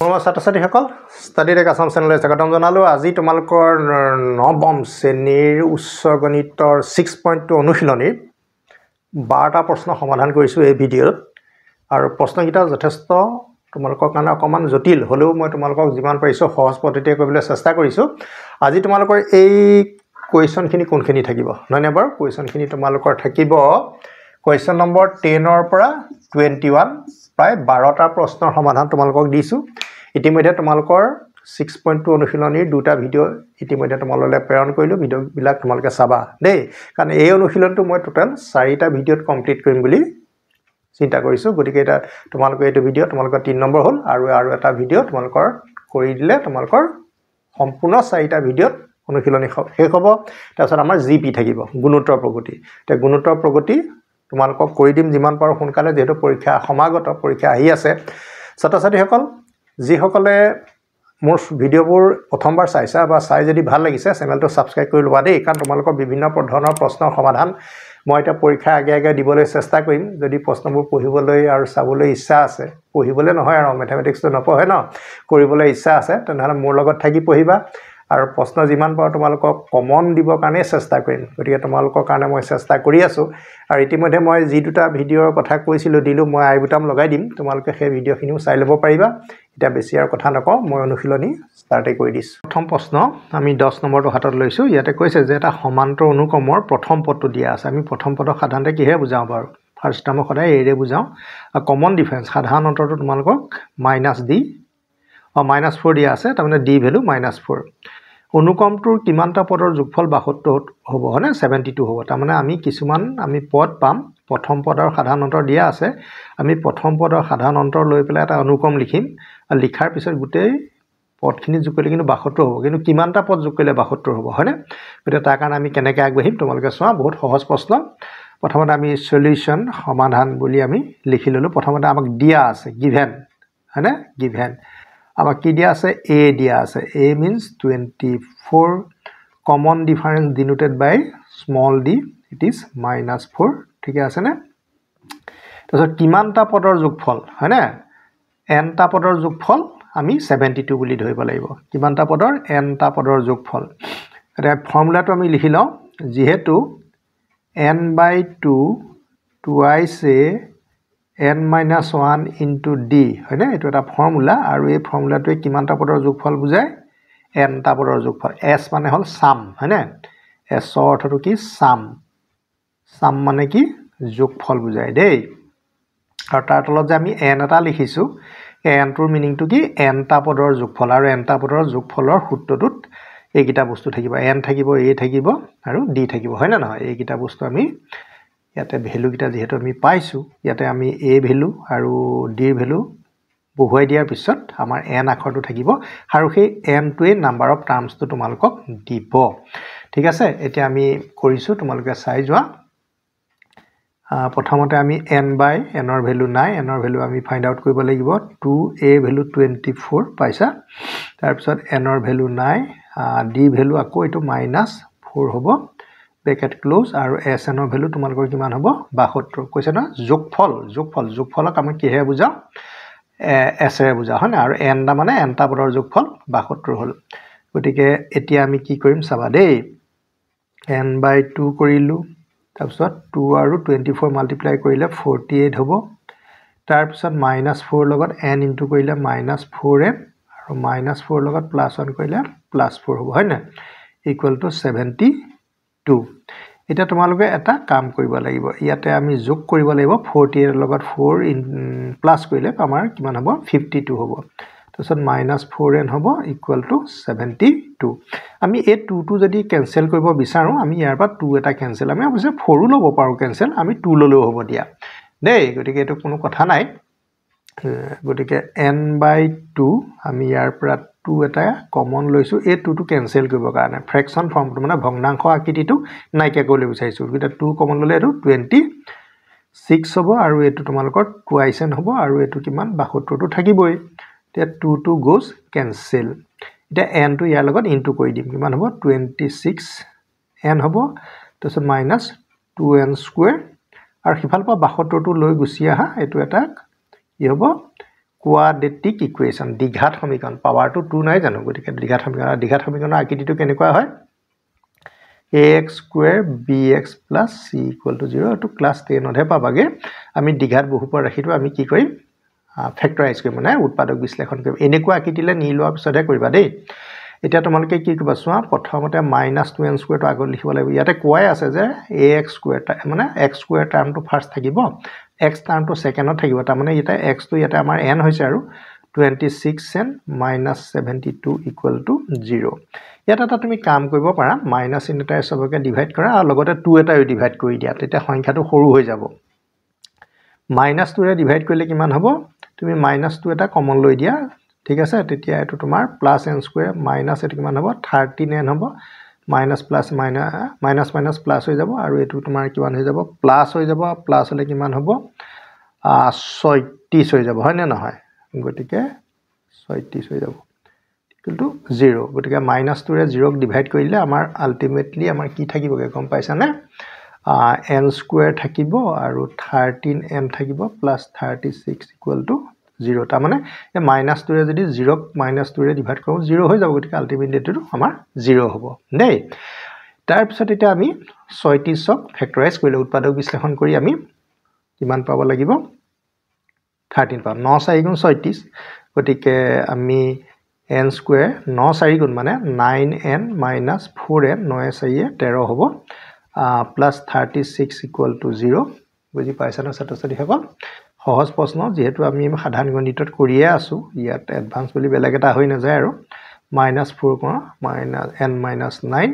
নমস্কাৰ ছাত্ৰ-ছাত্ৰীসকল study tech Assam চেনেললৈ স্বাগতম জনালোঁ। আজি তোমালোকৰ নৱম শ্ৰেণীৰ উচ্চ গণিতৰ 6.2 অনুশীলনীৰ 12টা প্ৰশ্ন সমাধান কৰিছোঁ এই ভিডিঅ'ত। আৰু প্ৰশ্নকেইটা যথেষ্ট তোমালোকৰ কাৰণে অকণমান জটিল হ'লেও মই তোমালোকক যিমান পাৰিছোঁ সহজ পদ্ধতিৰে কৰিবলৈ চেষ্টা কৰিছোঁ। আজি তোমালোকৰ এই কুৱেশ্যনখিনি কোনখিনি থাকিব নহয়নে বাৰু? কুৱেশ্যনখিনি তোমালোকৰ থাকিব কুৱেশ্যন নম্বৰ 10ৰ পৰা 21 প্ৰায় 12টা প্ৰশ্নৰ সমাধান তোমালোকক দিছোঁ। ইতিমধ্যে তোমালোকৰ 6.2 অনুশীলনীৰ দুটা ভিডিঅ' ইতিমধ্যে তোমালোকলৈ প্ৰেৰণ কৰিলোঁ। ভিডিঅ'বিলাক তোমালোকে চাবা দেই, কাৰণ এই অনুশীলনটো মই টোটেল 4টা ভিডিঅ'ত কমপ্লিট কৰিম বুলি চিন্তা কৰিছোঁ। গতিকে এটা তোমালোকৰ এইটো ভিডিঅ' তোমালোকৰ 3 নম্বৰ হ'ল আৰু এটা ভিডিঅ' তোমালোকৰ কৰি দিলে তোমালোকৰ সম্পূৰ্ণ 4টা ভিডিঅ'ত অনুশীলনী শেষ হ'ব। তাৰপিছত আমাৰ GP থাকিব, গুণোত্তৰ প্ৰগতি। এতিয়া গুণোত্তৰ প্ৰগতি তোমালোকক কৰি দিম যিমান পাৰোঁ সোনকালে, যিহেতু পৰীক্ষা সমাগত, পৰীক্ষা আহি আছে। ছাত্ৰ-ছাত্ৰীসকল যিসকলে মোৰ ভিডিঅ'বোৰ প্ৰথমবাৰ চাইছা বা চাই যদি ভাল লাগিছে চেনেলটো ছাবস্ক্ৰাইব কৰি ল'বা দেই, কাৰণ তোমালোকৰ বিভিন্ন ধৰণৰ প্ৰশ্নৰ সমাধান মই এতিয়া পৰীক্ষাৰ আগে দিবলৈ চেষ্টা কৰিম। যদি প্ৰশ্নবোৰ পঢ়িবলৈ আৰু চাবলৈ ইচ্ছা আছে, পঢ়িবলৈ নহয় আৰু মেথমেটিক্সটো নপঢ়ে ন, কৰিবলৈ ইচ্ছা আছে, তেনেহ'লে মোৰ লগত থাকি পঢ়িবা। আৰু প্ৰশ্ন যিমান পাৰোঁ তোমালোকক কমন দিবৰ কাৰণে চেষ্টা কৰিম। গতিকে তোমালোকৰ কাৰণে মই চেষ্টা কৰি আছোঁ। আৰু ইতিমধ্যে মই যি দুটা ভিডিঅ'ৰ কথা কৈছিলোঁ দিলোঁ, মই আই বুটাম লগাই দিম, তোমালোকে সেই ভিডিঅ'খিনিও চাই ল'ব পাৰিবা। এতিয়া বেছি আৰু কথা নকওঁ, মই অনুশীলনী ষ্টাৰ্টেই কৰি দিছোঁ। প্ৰথম প্ৰশ্ন আমি 10 নম্বৰটো হাতত লৈছোঁ। ইয়াতে কৈছে যে এটা সমান্তৰ অনুক্ৰমৰ প্ৰথম পদটো দিয়া আছে। আমি প্ৰথম পদক সাধাৰণতে কিহেৰে বুজাওঁ বাৰু? ফাৰ্ষ্ট টাৰ্মক সদায় এৰে বুজাওঁ। আৰু কমন ডিফাৰেঞ্চ সাধাৰণ অন্তৰটো তোমালোকক -4 দিয়া আছে, তাৰমানে ডি ভেলু -4। অনুক্ৰমটোৰ কিমানটা পদৰ যোগফল 72 হ'ব, হয়নে? 72 হ'ব। তাৰমানে আমি পদ পাম, প্ৰথম পদ আৰু সাধাৰণ অন্তৰ দিয়া আছে। আমি প্ৰথম পদ আৰু সাধাৰণ অন্তৰ লৈ পেলাই এটা অনুক্ৰম লিখিম, আৰু লিখাৰ পিছত গোটেই পদখিনি যোগ কৰিলে কিন্তু 72 হ'ব। কিন্তু কিমানটা পদ যোগ কৰিলে 72 হ'ব, হয়নে? গতিকে তাৰ কাৰণে আমি কেনেকৈ আগবাঢ়িম তোমালোকে চোৱা, বহুত সহজ প্ৰশ্ন। প্ৰথমতে আমি সলিউশ্যন সমাধান বুলি আমি লিখি ল'লোঁ। প্ৰথমতে আমাক দিয়া আছে গিভেন, হয়নে? গিভেন আমাক কি দিয়া আছে? এ দিয়া আছে। A minus 24, common difference denoted by small d, it is -4, ঠিকে আছেনে? তাৰপিছত কিমানটা পদৰ যোগফল, হয়নে? nটা পদৰ যোগফল আমি 72 বুলি ধৰিব লাগিব। কিমানটা পদৰ? nটা পদৰ যোগফল। এতিয়া ফৰ্মুলাটো আমি লিখি লওঁ, যিহেতু n/2 twice n-1 into D, হয়নে? এইটো এটা ফৰ্মুলা, আৰু এই ফৰ্মুলাটোৱে কিমানটা পদৰ যোগফল বুজায়? nটা পদৰ যোগফল। এছ মানে হ'ল চাম, হয়নে? এছৰ অৰ্থটো কি? চাম। চাম মানে কি? যোগফল বুজায় দেই। আৰু তাৰ তলত যে আমি n এটা লিখিছোঁ, এই nটোৰ মিনিংটো কি? nটা পদৰ যোগফল। আৰু nটা পদৰ যোগফলৰ সূত্ৰটোত এইকেইটা বস্তু থাকিব, n থাকিব, a থাকিব আৰু d থাকিব, হয় নে নহয়? এইকেইটা বস্তু আমি ইয়াতে ভেলুকেইটা যিহেতু আমি পাইছোঁ, ইয়াতে আমি a ভেলু আৰু d ভেলু বহুৱাই দিয়াৰ পিছত আমাৰ n আখৰটো থাকিব, আৰু সেই nটোৱে নাম্বাৰ অফ টাৰ্মছটো তোমালোকক দিব। ঠিক আছে, এতিয়া আমি কৰিছোঁ, তোমালোকে চাই যোৱা। প্ৰথমতে আমি n/nৰ ভেলু নাই, nৰ ভেলু আমি ফাইণ্ড আউট কৰিব লাগিব। 2a ভেলু 24 পাইছা। তাৰপিছত nৰ ভেলু নাই, d ভেলু আকৌ এইটো -4 হ'ব, ব্ৰেকেট ক্ল'জ, আৰু snৰ ভেলু তোমালোকৰ কিমান হ'ব? 72। কৈছে নহয় যোগফলক আমি কিহেৰে বুজাওঁ? এছেৰে বুজাওঁ, হয় নাই? আৰু nটা মানে nটা পদৰ যোগফল 72 হ'ল। গতিকে এতিয়া আমি কি কৰিম চাবা দেই। n/2 কৰিলোঁ, তাৰপিছত 2 আৰু 24 মাল্টিপ্লাই কৰিলে 48 হ'ব। তাৰপিছত -4 লগত n ইনটু কৰিলে -4n, আৰু -4 লগত +1 কৰিলে +4 হ'ব, হয় নাই? Equal to 72। এতিয়া তোমালোকে এটা কাম কৰিব লাগিব, ইয়াতে আমি যোগ কৰিব লাগিব। 48 লগত 4 প্লাছ কৰিলে আমাৰ কিমান হ'ব? 52 হ'ব। তাৰপিছত -4n হ'ব, ইকুৱেল টু 72। আমি এই 2টো যদি কেঞ্চেল কৰিব বিচাৰোঁ, আমি ইয়াৰ পৰা 2 এটা কেঞ্চেল, আমি অৱশ্যে 4ও ল'ব পাৰোঁ কেঞ্চেল, আমি 2 ল'লেও হ'ব দিয়া দেই। গতিকে এইটো কোনো কথা নাই। গতিকে n/2 আমি ইয়াৰ পৰা 2 এটা কমন লৈছোঁ, এই 2টো কেঞ্চেল কৰিবৰ কাৰণে ফ্ৰেকশ্যন ফৰ্মটো মানে ভগ্নাংশ আকৃতিটো নাইকিয়া কৰিবলৈ বিচাৰিছোঁ। গতিকে 2 কমন ল'লে এইটো 26 হ'ব, আৰু এইটো তোমালোকৰ টুৱাইচ n হ'ব, আৰু এইটো কিমান? 72টো থাকিবই। এতিয়া 2 গ'জ কেঞ্চেল। এতিয়া nটো ইয়াৰ লগত ইনটু কৰি দিম, কিমান হ'ব? 26n হ'ব, তাৰপিছত -2n², আৰু সিফালৰ পৰা 72টো লৈ গুচি আহা, এইটো এটা কি হ'ব? কোৱাড্ৰেটিক ইকুৱেশ্যন দ্বিঘাত সমীকৰণ পাৱাৰটো 2 নাই জানো গতিকে দ্বিঘাত সমীকৰণৰ আকৃতিটো কেনেকুৱা হয় ax square bx plus c equal to 0 to class 10 হে পাবাগে আমি দ্বিঘাত বহুপদ ৰাখিটো আমি কি কৰিম ফেক্টৰাইজ কৰিম মানে উৎপাদক বিশ্লেষণ কৰিম এনেকুৱা আকৃতিলে নি লোৱাৰ পিছতহে কৰিবা দেই এটা তোমালোকে কি কৰিবা চোৱা প্ৰথমতে -2n স্কয়াৰটো আগত লিখিব লাগিব ইয়াতে কোৱাই আছে যে ax স্কয়াৰ মানে x স্কয়াৰ টাৰ্মটো ফাৰ্স্ট থাকিব x টাৰ্মটো সেকেন্ডত থাকিব তাৰ মানে এটা x টো ইয়াতে আমাৰ n হৈছে আৰু 26n - 72 = 0 ইয়াত এটা তুমি কাম কৰিব পাৰা মাইনাস চিন এটাই সবকে ডিভাইড কৰা আৰু লগতে 2 এটাও ডিভাইড কৰি দিয়া তেতিয়া সংখ্যাটো সৰু হৈ যাব -2 ৰে ডিভাইড কৰিলে কিমান হ'ব তুমি -2 এটা কমন লৈ দিয়া ঠিক আছে তেতিয়া এটো তোমাৰ +n স্কয়াৰ মাইনাস এটো কিমান হ'ব 13n হ'ব মাইনাস প্লাস মাইনাস প্লাস হৈ যাব আৰু এটো তোমাৰ কিমান হৈ যাব প্লাস হৈ যাব প্লাস হলে কিমান হ'ব 36 হৈ যাব হয় না নহয় গটিকে 36 হৈ যাব ইকুৱেল টু 0 গটিকে -2 ৰে 0 ক ডিভাইড কৰিলে আমাৰ আলটিমেটলি আমাৰ কি থাকিবগে গম পাইছা না n স্কয়াৰ থাকিব আৰু 13n থাকিব প্লাস 36 = 0 তাৰ মানে এই -2 ৰে যদি 0 ক -2 ৰে ডিভাইড কৰো 0 হৈ যাব গটিকে আলটিমেটলি এটো আমাৰ 0 হ'ব দেই তাৰ পিছত এটা আমি 36 ক ফেক্টৰাইজ কৰিলে উৎপাদক বিশ্লেষণ কৰি আমি কিমান পাব লাগিব 13 পাম 9 4 গুণ 36 গটিকে আমি n স্কয়াৰ 9 4 গুণ মানে 9n - 4n 9 4 13 হ'ব প্লাস 36 = 0 বুজি পাইছা না ছাত্ৰ-ছাত্ৰী সকল সহজ প্ৰশ্ন যেহেতু আমি সাধাৰণ গণিতত কৰিয়ে আছো ইয়াত এডভান্স বুলি বেলেগ এটা হৈ না যায় আৰু -4 কোণ -n - 9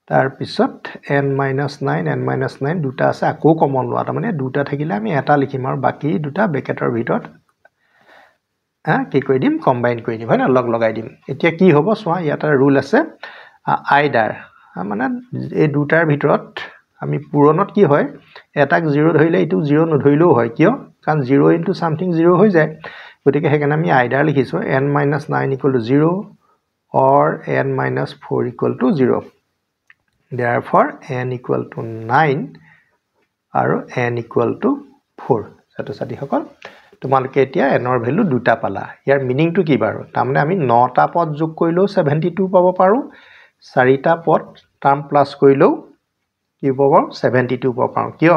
তাৰ পিছত n - 9 দুটা আছে আকৌ কমন লোৱা তাৰ মানে দুটা থাকিলে আমি এটা লিখিম আৰু বাকি দুটা ব্ৰেকেটৰ ভিতৰত কি কৰি দিম কম্বাইন কৰি দিম হয় না লগ লগাই দিম এতিয়া কি হ'ব সোৱা ইয়াত ৰুল আছে আইডাৰ মানে এই দুটাৰ ভিতৰত আমি পুৰণত কি হয় এটাক 0 ধৰিলে ইটো 0 নধৰিলেও হয় কিয় কাৰণ 0 into something 0 হৈ যায় গতিকে হেকানে আমি আইডাৰ লিখিছো n - 9 = 0 or n - 4 = 0 therefore n = 9 আৰু n = 4 ছাত্ৰ-ছাত্ৰী সকল তোমালোকে এতিয়া n ৰ ভ্যালু দুটা পালা ইয়াৰ মিনিংটো কি বাৰু তাৰমানে আমি 9টা পদ যোগ কৰিলেও 72 পাব পাৰো 4টা পদ টাৰ্ম প্লাস কৰিলেও কি পাব 72 পাব পাৰো কিয়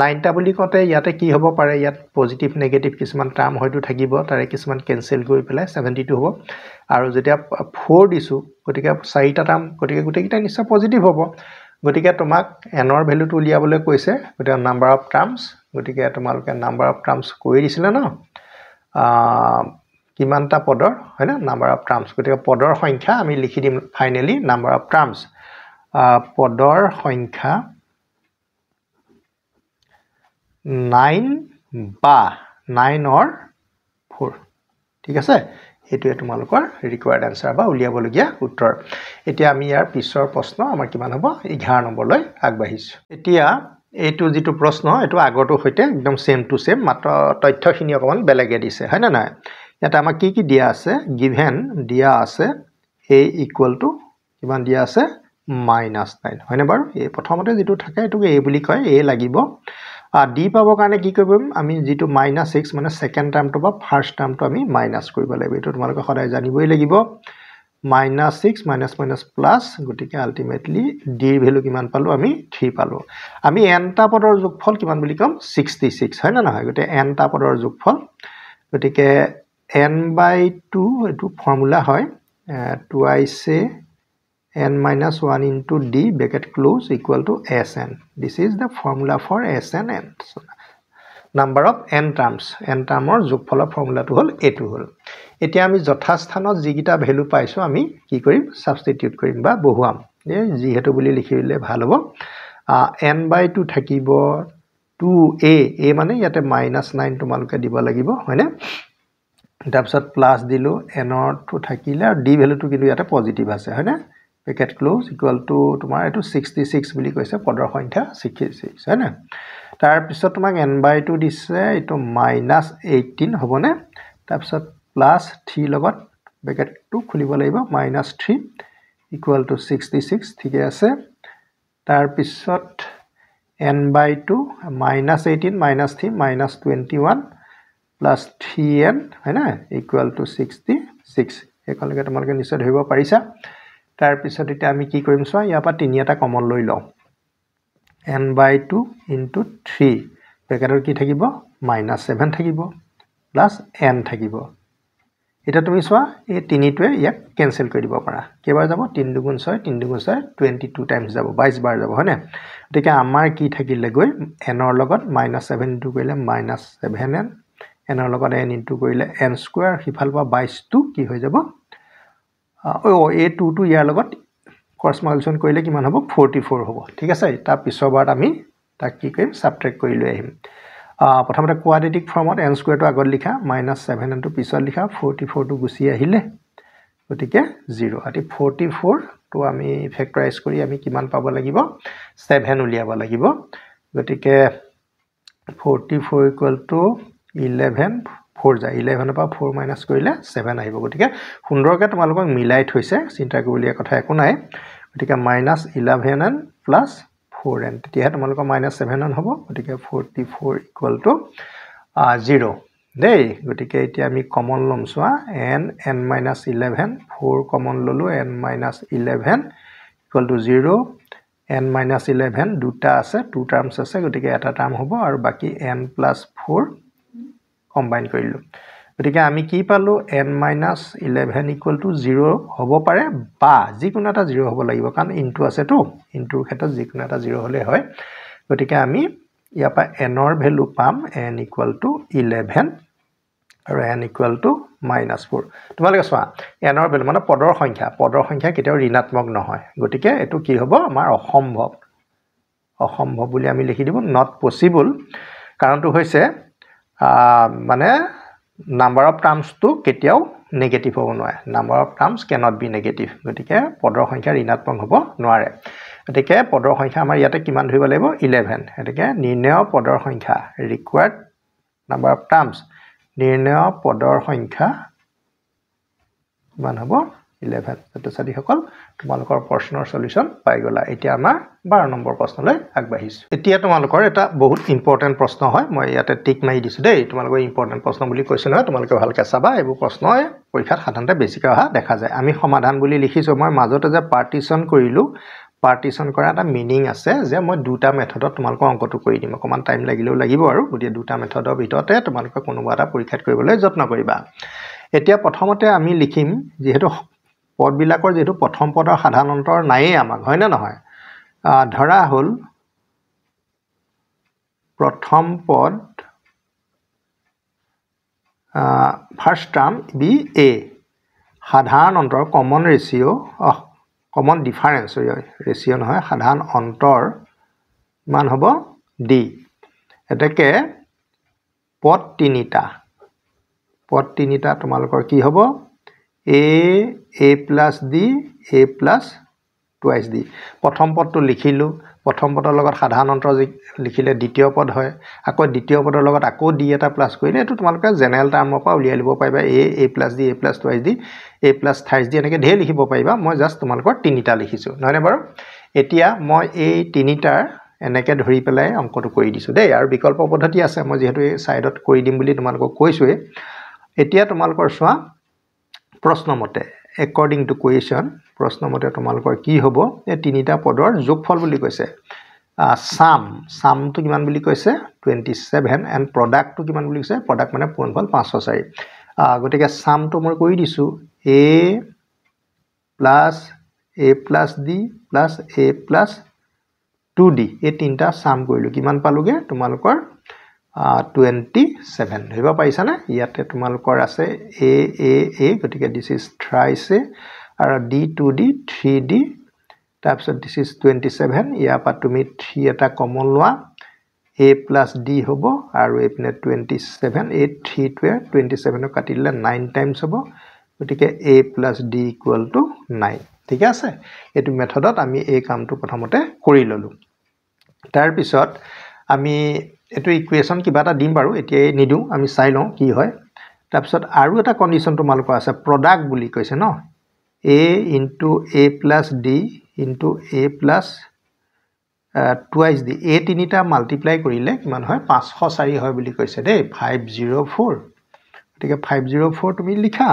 9টা বুলি কতে ইয়াতে কি হ'ব পাৰে ইয়াত পজিটিভ নেগেটিভ কিছুমান টাৰ্ম হয়তো থাকিব তাৰে কিছুমান কেনসেল কৰি পেলাই 72 হ'ব আৰু যেতিয়া 4 দিছো গতিকে 4টা টাৰ্ম গতিকে গোটেইটা নিশ্চয় পজিটিভ হ'ব গতিকে তোমাক n ৰ ভ্যালুটো উলিয়াবলৈ কৈছে গতিকে নাম্বাৰ অফ টাৰ্মস গতিকে তোমালোকে নাম্বাৰ অফ টাৰ্মস কৈ দিছিল না কিমানটা পদৰ হয় না নাম্বাৰ অফ টাৰ্মস গতিকে পদৰ সংখ্যা আমি লিখি দিম ফাইনালি নাম্বাৰ অফ টাৰ্মস পদৰ সংখ্যা 9 বা 9 or 4 ঠিক আছে এটোৱে তোমালোকৰ ৰিকোয়াৰ্ড আনসাৰ বা উলিয়াবলগীয়া উত্তৰ এতিয়া আমি ইয়াৰ পিছৰ প্ৰশ্ন আমাৰ কিমান হ'ব 11 নম্বৰলৈ আগবাঢ়িছো এতিয়া এইটো যেটো প্ৰশ্ন এটো আগৰটো হৈতে একদম সেম টু সেম মাত্ৰ তথ্যখিনি অকমান বেলেগে দিছে হয় না নাই ইয়াত আমাক কি দিয়া আছে গিভেন দিয়া আছে a = কিমান দিয়া আছে -9 হয়নে বাৰু এই প্ৰথমতে যেটো থাকে এটো a বুলি কয় a লাগিব d পাবৰ কাৰণে কি কৰিম আমি যেটো -6 মানে সেকেন্ড টাৰ্মটো বা ফাৰ্স্ট টাৰ্মটো আমি মাইনাস কৰিব লাগিব এটো তোমালোকে সদায় জানিবই লাগিব -6 - প্লাস গতিকে আলটিমেটলি d ৰ ভ্যালু কিমান পালো আমি 3 পালো আমি n টা পদৰ যোগফল কিমান বুলি কম 66 হয় না নহয় গতে n টা পদৰ যোগফল গতিকে n/2 এটো ফৰ্মুলা হয় twice n - 1 into d bracket close equal to sn this is the formula for sn n number of n terms n termৰ যোগফলৰ ফৰ্মুলাটো হল এটো হল এতিয়া আমি যথাস্থানত যিকিটা ভ্যালু পাইছো আমি কি কৰিম সাবস্টিটিউট কৰিম বা বহুৱাম যিহেতু বুলি লিখিলে ভাল হ'ব n/2 থাকিব 2a মানে ইয়াতে -9 তোমালোকে দিব লাগিব হয়নে তাৰপিছত প্লাস দিলো n ৰ টো থাকিলে আৰু d ভ্যালুটো কিন্তু ইয়াতে পজিটিভ আছে হয়নে bracket close equal to তোমাৰ এটো 66 বুলি কৈছে পদৰ সংখ্যা 66 হয় না তাৰ পিছত তোমাক n/2 দিছে এটো -18 হ'বনে তাৰ পিছত +3 লগত bracket টো খুলিব লাগিব -3 equal to 66 ঠিক আছে তাৰ পিছত n/2 -18 -3 -21 প্লাছ 3n হয় না ইকুৱেল টু 66 এইখনলৈকে তোমালোকে নিশ্চয় ধৰিব পাৰিছা তাৰপিছত এতিয়া আমি কি কৰিম চোৱা ইয়াৰ পৰা 3 এটা কমন লৈ লওঁ n/2 ইনটু 3 ব্ৰেকেটৰ কি থাকিব -7 থাকিব প্লাছ n থাকিব এটা তুমি চোৱা এই 3টোৱে ইয়াক কেনসেল কৰি দিব পাৰা কেবাৰ যাব 3 2 6 3 2 6 22 টাইমছ যাব 22 বাৰ যাব হয়নে গতিকে আমাৰ কি থাকিলে গৈ n ৰ লগত -7 ইনটু কৰিলে -7n n ৰ লগত n ইনটু কৰিলে n স্কয়াৰ হিফাল পা 22 টো কি হৈ যাব এই 2 টো ইয়াৰ লগত ক্ৰস মাল্টিপ্লিকেশ্যন কৰিলে কিমান হ'ব 44 হ'ব ঠিক আছে তাৰ পিছৰ বাৰত আমি তাক কি কৰিম সাবট্ৰেক্ট কৰি লৈ আহিম প্ৰথমতে কোৱাড্ৰেটিক ফৰ্মত n স্কয়াৰ টো আগত লিখা -7n টো পিছত লিখা 44 টো গুছি আহিলে গতিকে 0 আতি 44 টো আমি ফেক্টৰাইজ কৰি আমি কিমান পাব লাগিব 7 উলিয়াব লাগিব গতিকে 44 ইকুৱেল টু 11 4 যায় 11 পৰা 4 মাইনাস কৰিলে 7 আহিব গতিকে সুন্দৰকৈ তোমালোকক মিলাই থৈছে চিন্তা কৰিবলগীয়া কথা একো নাই গতিকে -11n প্লাস 4n তেতিয়া তোমালোকৰ -7n হ'ব গতিকে 44 ইকুৱেল টু 0 দেই গতিকে এতিয়া আমি কমন লম চোৱা n -11 4 কমন ললো n -11 ইকুৱেল টু 0 n -11 দুটা আছে টু টাৰ্মছ আছে গতিকে এটা টাৰ্ম হ'ব আৰু বাকি n + 4 কম্বাইন কৰিলো গতিকে আমি কি পালো n -11 ইকুৱেল টু 0 হ'ব পাৰে বা যিকোনো এটা 0 হ'ব লাগিব কাৰণ ইনটু আছে তো ইনটুৰ ক্ষেত্ৰত যিকোনো এটা 0 হ'লে হয় গতিকে আমি ইয়াৰ পৰা n ৰ ভ্যালু পাম n ইকুৱেল টু 11 আৰু n ইকুৱেল টু -4 তোমালোকে চোৱা n ৰ ভ্যালু মানে পদৰ সংখ্যা কেতিয়াও ঋণাত্মক নহয় গতিকে এটো কি হ'ব আমাৰ অসম্ভৱ বুলি আমি লিখি দিব নট পসিবল কাৰণটো হৈছে মানে নাম্বাৰ অফ টাৰ্মছ টু কেতিয়াও নেগেটিভ হ'ব নোৱাৰে number of terms cannot be negative গতিকে পদৰ সংখ্যা ঋণাত্মক হ'ব নোৱাৰে গতিকে পদৰ সংখ্যা আমাৰ ইয়াতে কিমান ধৰিব লাগিব 11 গতিকে নিৰ্ণয় পদৰ সংখ্যা ৰিকোয়াৰ্ড নাম্বাৰ অফ টাৰ্মছ নিৰ্ণয় পদৰ সংখ্যা কিমান হ'ব 11 ছাত্ৰছাত্ৰীসকল তোমালোকৰ প্ৰশ্নৰ সলিউশন পাই গলা এতিয়া আমাৰ 12 নম্বৰ প্ৰশ্নলৈ আগবাঢ়িছো এতিয়া তোমালোকৰ এটা বহুত ইম্পৰ্টেন্ট প্ৰশ্ন হয় মই ইয়াতে টিক মাৰি দিছো দেই তোমালোকৰ ইম্পৰ্টেন্ট প্ৰশ্ন বুলি কৈছো নহয় তোমালোকে ভালকৈ চাবা এইবোৰ প্ৰশ্ন পৰীক্ষাত সাধাৰণতে বেছিকৈ অহা দেখা যায় আমি সমাধান বুলি লিখিছো মই মাজতে যে পাৰ্টিশন কৰিলো পাৰ্টিশন কৰা এটা মিনিং আছে যে মই দুটা মেথডত তোমালোকৰ অংকটো কৰি দিম অকমান টাইম লাগিলেও লাগিব আৰু গতিকে দুটা মেথডৰ ভিতৰতে তোমালোকে কোনোবা এটা পৰীক্ষাত কৰিবলৈ যত্ন কৰিবা এতিয়া প্ৰথমতে আমি লিখিম যেহেতু পদবিলাকৰ যেটো প্ৰথম পদৰ সাধাৰণ অন্তৰ নাইয়ে আমাক হয় না নহয় ধৰা হল প্ৰথম পদ ফাৰ্স্ট টাৰ্ম বি এ সাধাৰণ অন্তৰ কমন ৰেশিও কমন ডিফাৰেন্স ৰেশিও নহয় সাধাৰণ অন্তৰ মান হ'ব ডি এটাকে পদ তিনিটা তোমালোকৰ কি হ'ব a plus d a plus twice d প্ৰথম পদটো লিখিলো প্ৰথম পদৰ লগত সাধাৰণ অন্তৰ লিখিলে দ্বিতীয় পদ হয় আকৌ দ্বিতীয় পদৰ লগত আকৌ d এটা প্লাস কৰিলে এটো তোমালোকে জেনাৰেল টাৰ্মৰ পৰা উলিয়াই লিব পাৰিবা a plus d a plus twice d a plus thrice d এনেকে ঢেৰ লিখিব পাৰিবা মই জাস্ট তোমালোকৰ তিনিটা লিখিছো নহয়নে বাৰু এতিয়া মই এই তিনিটাৰ এনেকে ধৰি পেলাই অংকটো কৰি দিছো দেই আৰু বিকল্প পদ্ধতি আছে মই যেহেতু এই সাইডত কৰি দিম বুলি তোমালোকক কৈছোৱে এতিয়া তোমালোকৰ চোৱা প্ৰশ্ন মতে according to question প্ৰশ্ন মতে তোমালোকৰ কি হ'ব এই তিনিটা পদৰ যোগফল বুলি কৈছে sum to কিমান বুলি কৈছে 27 and product to কিমান বুলি কৈছে product মানে পূৰণফল 504 গটিকে sum to মই কৰি দিছো a plus d plus a plus 2d এই তিনটা sum কৰিলো কিমান পালোগে তোমালোকৰ 27 ধৰিব পাইছা না ইয়াতে তোমালোকৰ আছে a গটিকে this is thrice a আৰু d 2d 3d তাৰপিছত this is 27 ইয়াৰ পৰা তুমি 3 এটা কমন লোৱা a plus d হ'ব আৰু এপিনে 27 এই 3 টোৱে 27 কাটি দিলে 9 টাইমছ হ'ব গটিকে a plus d equal to 9 ঠিক আছে এটো মেথডত আমি এই কামটো প্ৰথমতে কৰি ললো তাৰ পিছত আমি এটো ইকুৱেশন কিবা এটা দিম বাৰু এতিয়া নিদু আমি চাই লওঁ কি হয় তাৰপিছত আৰু এটা কন্ডিশন তোমালোকৰ আছে প্ৰডাক্ট বুলি কৈছে ন a into a plus d into a plus twice d a তিনিটা মাল্টিপ্লাই কৰিলে কিমান হয় 504 হয় বুলি কৈছে দেই 504 গতিকে 504 তুমি লিখা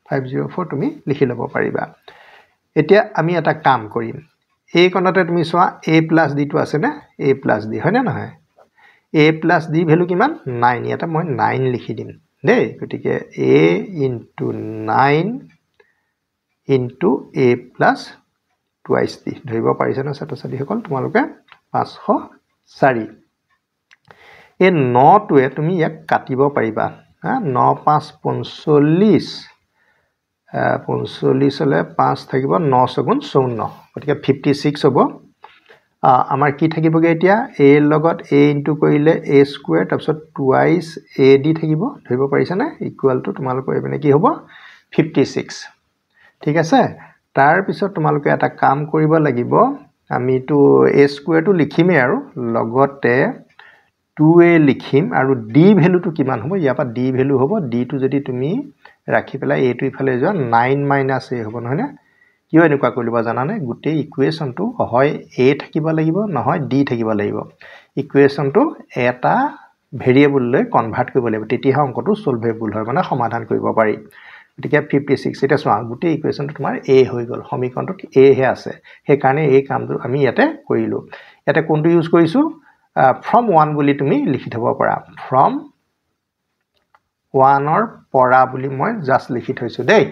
504 তুমি লিখি ল'ব পাৰিবা এতিয়া আমি এটা কাম কৰিম এই কোণতে তুমি চোৱা a + d টো আছে না a + d হয় না নহয় a + d ভ্যালু কিমান 9 ইয়াতে মই 9 লিখি দিম দেই গতিকে a * 9 * a + twice d ধৰিব পাৰিছা না ছাত্ৰ-ছাত্ৰীসকল তোমালোকে 504 এই 9 টোৱে তুমি ইয়াক কাটিব পাৰিবা 9 × 5 = 45 45 হলে 5 থাকিব 9 * 4 54 গতিকে 56 হ'ব আমাৰ কি থাকিবগে এতিয়া a লগত a ইনটু কৰিলে a স্কয়াৰ তাৰপিছত টুৱাইস ad থাকিব ধৰিব পাৰিছা না ইকুৱেল টু তোমালোকৰ এনে কি হ'ব 56 ঠিক আছে তাৰ পিছত তোমালোকে এটা কাম কৰিব লাগিব আমিটো a স্কয়াৰটো লিখিমেই আৰু লগতে 2a লিখিম আৰু d ভ্যালুটো কিমান হ'ব ইয়াৰ পৰা d ভ্যালু হ'ব d টো যদি তুমি ৰাখি পেলাই a টো ইফালে যোৱা 9 - a হ'ব নহয় না কিয় এনেকুৱা কৰিবা জানানে গুটে ইকুৱেশনটো হয় a থাকিব লাগিব নহয় d থাকিব লাগিব ইকুৱেশনটো এটা ভেৰিয়েবল লৈ কনভাৰ্ট কৰিব লাগিব তেতিয়া অংকটো সলভেবল হয় মানে সমাধান কৰিব পাৰি গতিকে 56 এটা চোৱা গুটে ইকুৱেশনটো তোমাৰ a হৈ গল সমীকৰণটো a হে আছে সেই কাৰণে এই কামটো আমি ইয়াতে কৰিলো ইয়াতে কোনটো ইউজ কৰিছো from 1 বুলি তুমি লিখি থব পাৰা from 1 অৰ পৰা বুলি মই জাস্ট লিখি থৈছো দেই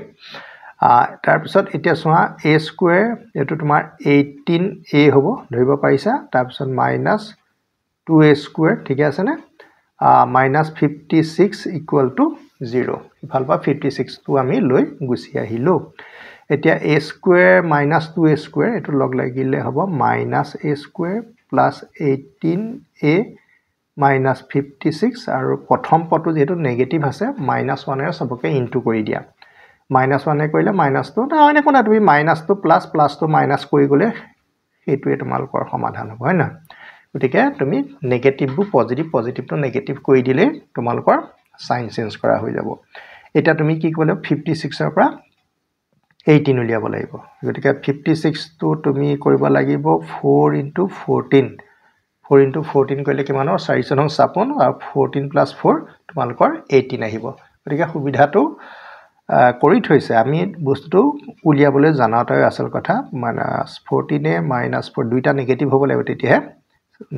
তাৰ পিছত এতিয়া চোৱা a স্কয়াৰ এটো তোমাৰ 18a হ'ব ধৰিব পাৰিছা তাৰ পিছত -2a স্কয়াৰ ঠিক আছে না -56 = 0 ইফালপা 56 টো আমি লৈ গুছি আহিলো এতিয়া a স্কয়াৰ -2a স্কয়াৰ এটো লগ লাগিলে হ'ব -a স্কয়াৰ + 18a -56 আৰু প্ৰথম পদটো যেটো নেগেটিভ আছে -1 এৰ সবকে ইনটু কৰি দিয়া -1 এ কৰিলে -2 তা অন্য কোনা তুমি -2 ++টো মাইনাস কৰি গলে হেতুৱে তোমালোকৰ সমাধান হ'ব হয় না গতিকে তুমি নেগেটিভটো পজিটিভটো নেগেটিভ কৰি দিলে তোমালোকৰ সাইন চেঞ্জ কৰা হৈ যাব এটা তুমি কি কৰিলে 56 ৰ পৰা 18 উলিয়াব লাগিব গতিকে 56 টো তুমি কৰিব লাগিব 4 * 14 4 * 14 কৰিলে কিমান হ'ব 456 আৰু 14 + 4 তোমালোকৰ 18 আহিব গতিকে সুবিধাটো কৰি থৈছে আমি বস্তুটো উলিয়াবলৈ জানাটাই আসল কথা মানে 14 এ -4 দুইটা নেগেটিভ হ'ব লাগিব তেতিয়াহে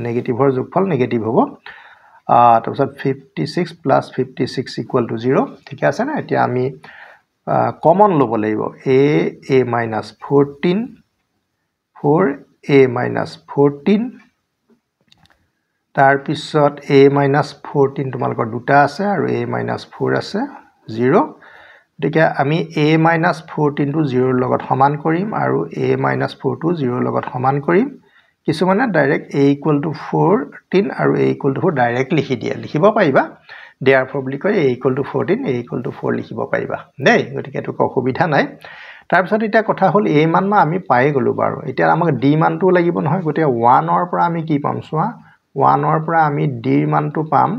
নেগেটিভৰ যোগফল নেগেটিভ হ'ব তাৰপিছত 56 + 56 = 0 ঠিক আছে না এতিয়া আমি কমন ল'ব লাগিব a -14 4a -14 তাৰ পিছত a -14 তোমালোকৰ দুটা আছে আৰু a -4 আছে 0 গতিকে আমি a -14 টো 0 ৰ লগত সমান কৰিম আৰু a -4 টো 0 ৰ লগত সমান কৰিম কিছুমানে ডাইৰেক্ট a = 14 আৰু a = 4 ডাইৰেক্ট লিখি দিয়ে লিখিব পাৰিবা therefore বুলি কয় a = 14 a = 4 লিখিব পাৰিবা দেই গতিকে এটো অসুবিধা নাই তাৰ পিছত এটা কথা হল a মান আমি পাই গলো বাৰু এতিয়া আমাক d মানটো লাগিব নহয় গতিকে 1 ৰ পৰা আমি কি পাম চোৱা 1 ৰ পৰা আমি d মানটো পাম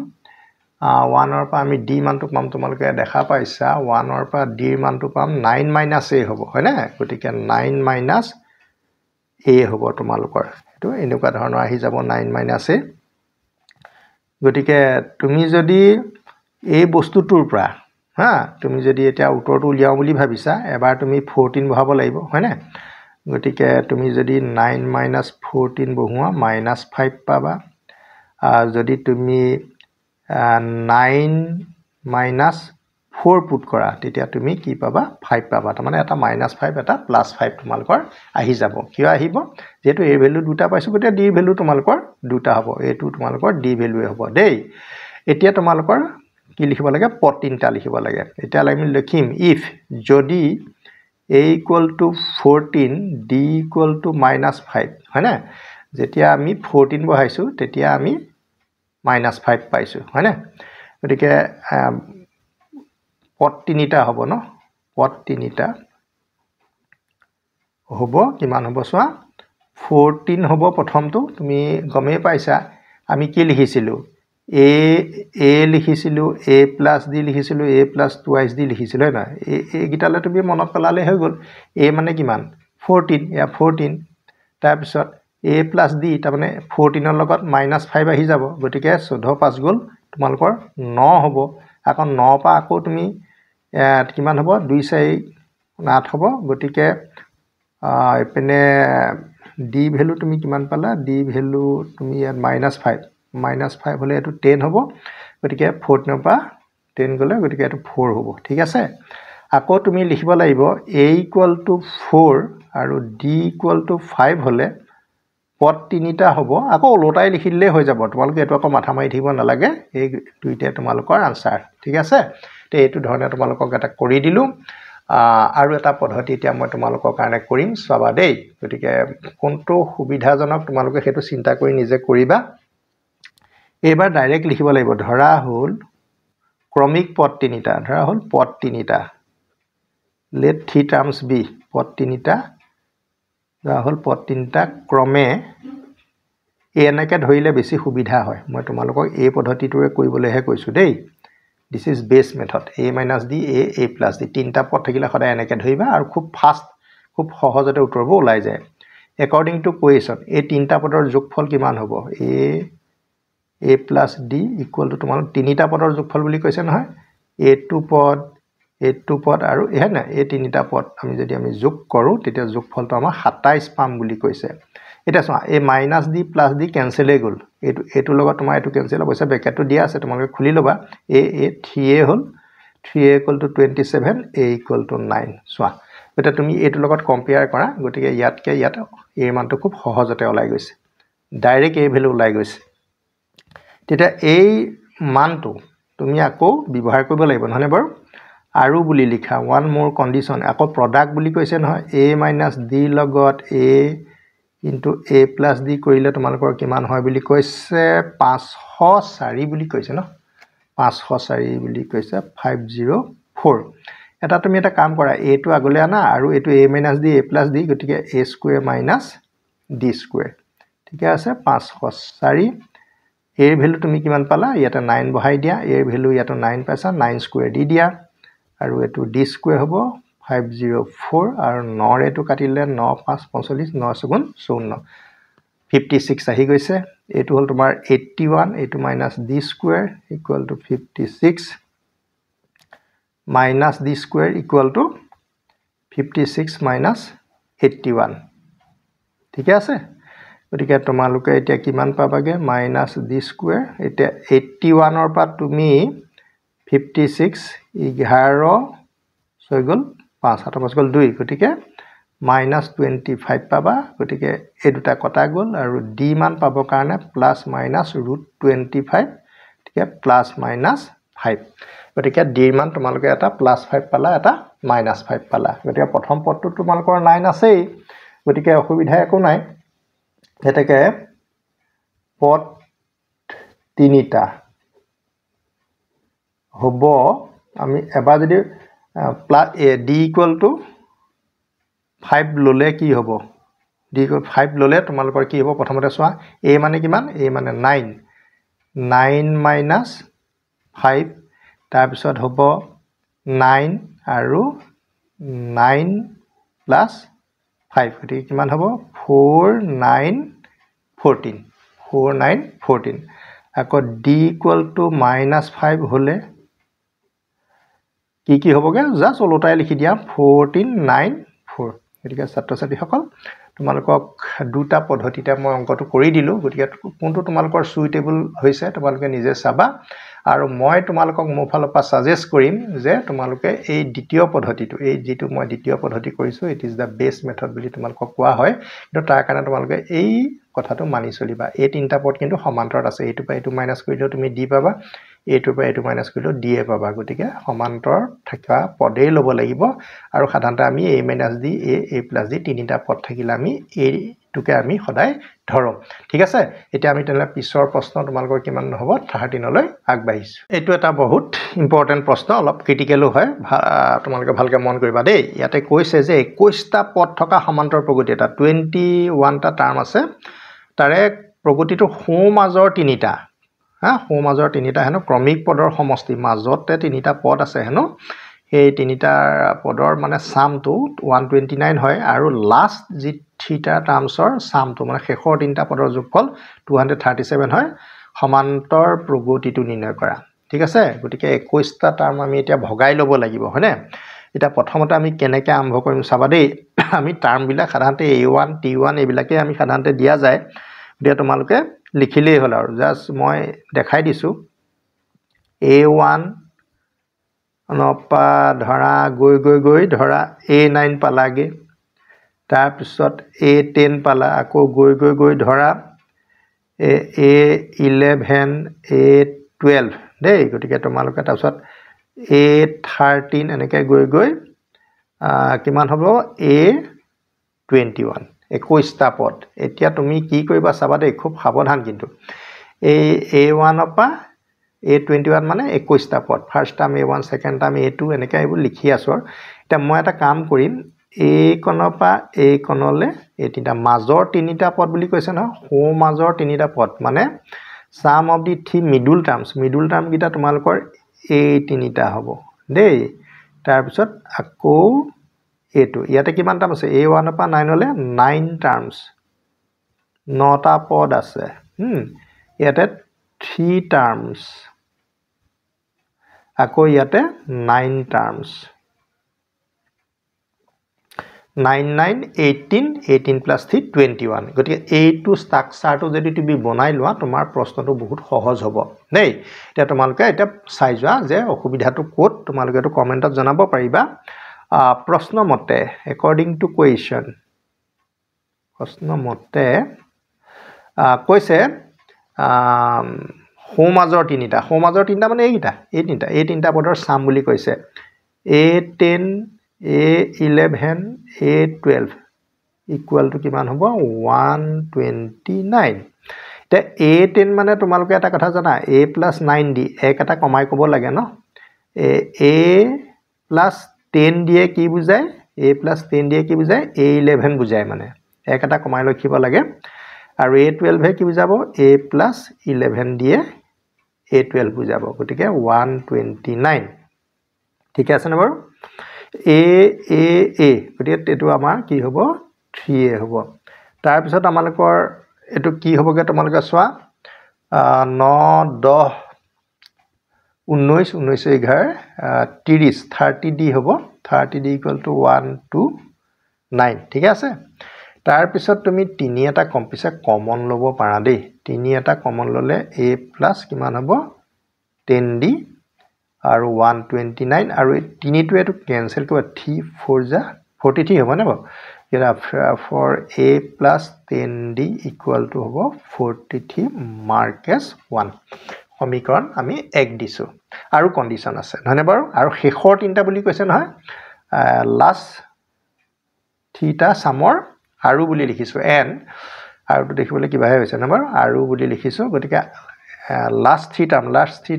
1 ৰ পৰা আমি d মানটো পাম তোমালোকে দেখা পাইছা 1 ৰ পৰা d মানটো পাম 9 - a হ'ব হয় না গতিকে 9 - a হ'ব তোমালোকৰ এটো এনেকুৱা ধৰণৰ আহি যাব 9 - a গতিকে তুমি যদি এই বস্তুটোৰ পৰা তুমি যদি এটা উত্তৰটো উলিয়াও বুলি ভাবিছা এবাৰ তুমি 14 বহাব লাগিব হয় না গতিকে তুমি যদি 9 - 14 বহুৱা -5 পাবা যদি তুমি 9 - 4 পুট কৰা তেতিয়া তুমি কি পাবা 5 পাবা তাৰ মানে এটা -5 এটা +5 তোমালোকৰ আহি যাব কিয় আহিব যেটো a ভ্যালু দুটা পাইছো গতে d ভ্যালু তোমালোকৰ দুটা হ'ব এটো তোমালোকৰ d ভ্যালু হ'ব দেই এতিয়া তোমালোকৰ কি লিখিব লাগে পদ তিনটা লিখিব লাগে এতিয়া আমি লিখিম if যদি a = 14 d = -5 হয় না যেতিয়া আমি 14 বহাইছো তেতিয়া আমি -5 পাইছো হয় না গতিকে পদ তিনিটা হ'ব ন পদ তিনিটা হ'ব কিমান হ'ব চোৱা 14 হ'ব প্ৰথমটো তুমি গমেই পাইছা আমি কি লিখিছিলো a লিখিছিলো a + d লিখিছিলো a + twice d লিখিছিলো না এই গিটালে তুমি মনত পেলালে হৈ গল a মানে কিমান 14 ইয়া 14 তাৰ পিছত a + d তাৰ মানে 14 ৰ লগত -5 আহি যাব গতিকে 14 + 5 গল তোমালোকৰ 9 হ'ব আকৌ 9 পা আকৌ তুমি কিমান হ'ব 2 4 8 হ'ব গতিকে এপিনে ডি ভ্যালু তুমি কিমান পালা ডি ভ্যালু তুমি ইয়াত -5 হলে এটো 10 হ'ব গতিকে 14 পা 10 গলে গতিকে এটো 4 হ'ব ঠিক আছে আকৌ তুমি লিখিব লাগিব a = 4 আৰু d = 5 হলে পদ তিনিটা হ'ব আকৌ ওলটাই লিখিলে হৈ যাব তোমালোকে এটো আকৌ মাথা মাৰি থাকিব নালাগে এই দুইটা তোমালোকৰ আনসাৰ ঠিক আছে তে এইটো ধৰণে তোমালোকক এটা কৰি দিলো আৰু এটা পদ্ধতি এতিয়া মই তোমালোকৰ কাৰণে কৰিম চাবা দেই গতিকে কোনটো সুবিধাজনক তোমালোকে হেতু চিন্তা কৰি নিজে কৰিবা এবাৰ ডাইৰেক্ট লিখিব লাগিব ধৰা হল ক্ৰমিক পদ তিনিটা ধৰা হল পদ তিনিটা let 3 terms be পদ তিনিটা ধৰা হল পদ তিনিটা ক্ৰমে এনেকে ধৰিলে বেছি সুবিধা হয় মই তোমালোকক এই পদ্ধতিটোৰে কৰিবলৈহে কৈছো দেই this is base method a - d a plus d তিনটা পদ থাকিলে সদায় এনেকে ধৰিবা আৰু খুব ফাস্ট খুব সহজতে উত্তৰবোৰ ওলাই যায় according to question এই তিনটা পদৰ যোগফল কিমান হ'ব a plus d equal to তোমালোক তিনিটা পদৰ যোগফল বুলি কৈছে নহয় a2 পদ আৰু এহে না এই তিনিটা পদ আমি যদি আমি যোগ কৰো তেতিয়া যোগফলটো আমাৰ 27 পাম বুলি কৈছে এটা চোৱা a - d plus d cancel হৈ গল এটো লগত তোমাৰ এটো কেনসেল হৈছে ব্ৰেকেটটো দিয়া আছে তোমালোকে খুলি লবা a 3a hall 3a = 27 a = 9 চোৱা এটা তুমি এটো লগত কম্পেয়াৰ কৰা গতিকে ইয়াতকে ইয়াত এই মানটো খুব সহজতে ওলাই গৈছে ডাইৰেক্ট এই ভ্যালু ওলাই গৈছে তেতিয়া এই মানটো তুমি আকৌ ব্যৱহাৰ কৰিব লাগিব নহলে বাৰু আৰু বুলি লিখা one more condition আকৌ product বুলি কৈছে নহয় a - d লগত a into a plus d কৰিলে তোমালোকৰ কিমান হয় বুলি কৈছে 504 বুলি কৈছে ন 504 বুলি কৈছে 504 এটা তুমি এটা কাম কৰা a টো আগলৈ আনা আৰু এটো a - d a plus d গতিকে a square minus d square ঠিক আছে 504 এৰ ভ্যালু তুমি কিমান পালা ইয়াতে 9 বহাই দিয়া এৰ ভ্যালু ইয়াতে 9 পাইছা 9 স্কয়াৰ দি দিয়া আৰু এটো d স্কয়াৰ হ'ব 504 আৰু 9 এটো কাটিলে 9 5 45 9 7 54 56 আহি গৈছে এটো হল তোমাৰ 81 এটো minus d square equal to 56 minus d square equal to 56 minus 81 ঠিক আছে গতিকে তোমালোকে এতিয়া কিমান পাবাগে minus d square এতিয়া 81 ৰ পৰা তুমি 56 11 হৈ গল 5 7 5 গল 2 গতিকে -25 পাবা গতিকে এই দুটা কটা গল আৰু d মান পাব কাৰণে প্লাস মাইনাস √25 ঠিক আছে প্লাস মাইনাস 5 গতিকে d মান তোমালোকে এটা +5 পালা এটা -5 পালা গতিকে প্ৰথম পদটো তোমালোকৰ 9 আছেই গতিকে অসুবিধা একো নাই এটাকে পদ তিনিটা হ'ব আমি এবাৰ যদি d = 5 ললে কি হ'ব d = 5 ললে তোমালোকৰ কি হ'ব প্ৰথমতে চোৱা a মানে কিমান a মানে 9 - 5 তাৰ পিছত হ'ব 9 আৰু 9 + 5 গতিকে কিমান হ'ব 4 9 14 4 9 14 আকৌ d = -5 হলে কি হ'বগে জাস্ট ওলটাই লিখি দিয়া 14 9 4 গতিকে ছাত্ৰ-ছাত্ৰীসকল তোমালোকক দুটা পদ্ধতিতে মই অংকটো কৰি দিলো গতিকে কোনটো তোমালোকৰ সুইটেবল হৈছে তোমালোকে নিজে চাবা আৰু মই তোমালোকক মোৰ ফালৰ পৰা সাজেষ্ট কৰিম যে তোমালোকে এই দ্বিতীয় পদ্ধতিটো এই যেটো মই দ্বিতীয় পদ্ধতি কৰিছো it is the best method বুলি তোমালোকক কোৱা হয় কিন্তু তাৰ কাৰণে তোমালোকে এই কথাটো মানি চলিবা এই তিনটা পদ কিন্তু সমান্তৰত আছে এইটো পা এইটো মাইনাস কৰিলেও তুমি d পাবা এইটো পা এইটো মাইনাস কৰিলেও d পাবা গতিকে সমান্তৰ থকা পদেই লব লাগিব আৰু সাধাৰণতে আমি a - d a + d তিনিটা পদ থাকিলে আমি এইটোকে আমি সদায় ধৰো ঠিক আছে এতিয়া আমি তেনে পিছৰ প্ৰশ্ন তোমালোকৰ কিমান হ'ব 13 লৈ আগবাঢ়িছো এইটো এটা বহুত ইম্পৰ্টেন্ট প্ৰশ্ন অলপ ক্ৰিটিকেলো হয় তোমালোকে ভালকে মন কৰিবা দেই ইয়াতে কৈছে যে 21টা পদ থকা সমান্তৰ প্ৰগতি এটা 21টা টাৰ্ম আছে তাৰে প্ৰগতিটো সোঁ মাজৰ তিনিটা সোঁ মাজৰ তিনিটা হেনো ক্ৰমিক পদৰ সমষ্টি মাজতে তিনিটা পদ আছে হেনো এই তিনিটা পদৰ মানে সামটো 129 হয় আৰু লাষ্ট যি থিটা টাৰ্মছৰ সামটো মানে শেষৰ তিনিটা পদৰ যোগফল 237 হয় সমান্তৰ প্ৰগতিটো নিৰ্ণয় কৰা ঠিক আছে গতিকে 21টা টাৰ্ম আমি এতিয়া ভগাই ল'ব লাগিব হয়নে এটা প্ৰথমতে আমি কেনেকৈ আৰম্ভ কৰিম চাবা দেই আমি টাৰ্মবিলাক সাধাৰণতে A1 T1 এইবিলাকে আমি সাধাৰণতে দিয়া যায় গতিকে তোমালোকে লিখিলেই হ'ল আৰু জাষ্ট মই দেখাই দিছোঁ A1 নপা ধৰা গৈ ধৰা A9 পালাগে তাৰপিছত A10 পালা আকৌ গৈ ধৰা A11 A12 দেই গতিকে তোমালোকে তাৰপিছত A13 এনেকৈ গৈ কিমান হ'ব A21 21টা পদ এতিয়া তুমি কি কৰিবা চাবা দেই খুব সাৱধান কিন্তু এই A1 পৰা A21 মানে 21টা পদ first term A1 second term A2 এনেকৈ এইবোৰ লিখি আছো এতিয়া মই এটা কাম কৰিম A কোণৰ পৰা A কোণলৈ এই তিনিটা মাজৰ তিনিটা পদ বুলি কৈছে নহয় সো মাজৰ তিনিটা পদ মানে sum of the three middle term কিটা তোমালোকৰ এই তিনিটা হ'ব দেই তাৰপিছত আকৌ এইটো ইয়াতে কিমান টাৰ্ম আছে A1 পৰা 9 লৈ 9 টাৰ্মছ 9টা পদ আছে ইয়াতে 3 টাৰ্মছ আকৌ ইয়াতে 9 টাৰ্মছ 9 9 18 plus 3 21 গতিকে এইটো ষ্ট্ৰাকচাৰটো যদি তুমি বনাই লোৱা তোমাৰ প্ৰশ্নটো বহুত সহজ হ'ব দেই এতিয়া তোমালোকে এটা চাই যোৱা যে অসুবিধাটো ক'ত তোমালোকে এটো কমেন্টত জনাব পাৰিবা প্ৰশ্ন মতে according to question প্ৰশ্ন মতে কৈছে হোমাজৰ তিনিটা মানে এই তিনিটা পদৰ সাম বুলি কৈছে A10 A11 A12 equal to কিমান হ'ব 129 তে A10 মানে তোমালোকে এটা কথা জানা A plus 9D এক এটা কমাই ক'ব লাগে ন A plus 10D কি বুজায় A plus 10D কি বুজায় A11 বুজায় মানে এক এটা কমাই লিখিব লাগে আৰু A12 কি বুজাব A plus 11D A12 বুজাব গতিকে 129 ঠিক আছে না বাৰু A গতিকে এটো আমাৰ কি হ'ব 3A হ'ব তাৰ পিছত আমালকৰ এটো কি হ'বগে তোমালোকে চোৱা 9 10 19 11 30 30D হ'ব 30D equal to 129 ঠিক আছে তাৰ পিছত তুমি 3 এটা কম্পিসা কমন ল'ব পাৰা দেই 3 এটা কমন ল'লে A plus কিমান হ'ব 10D আৰু 129 আৰু 3 টো এটো কেনসেল কৰিব 3 4 যা 43 হ'ব না বাৰু এটা for A plus 10D equal to হ'ব 43 mark as 1 সমীকৰণ আমি এক দিছো আৰু কন্ডিশন আছে নহনে বাৰু আৰু শেষৰ তিনটা বুলি কৈছে নহয় লাষ্ট থিটা সামৰ আৰু বুলি লিখিছো n আৰু তো দেখিবলৈ কিবাহে হৈছে না বাৰু আৰু বুলি লিখিছো গতিকে লাষ্ট থ্ৰী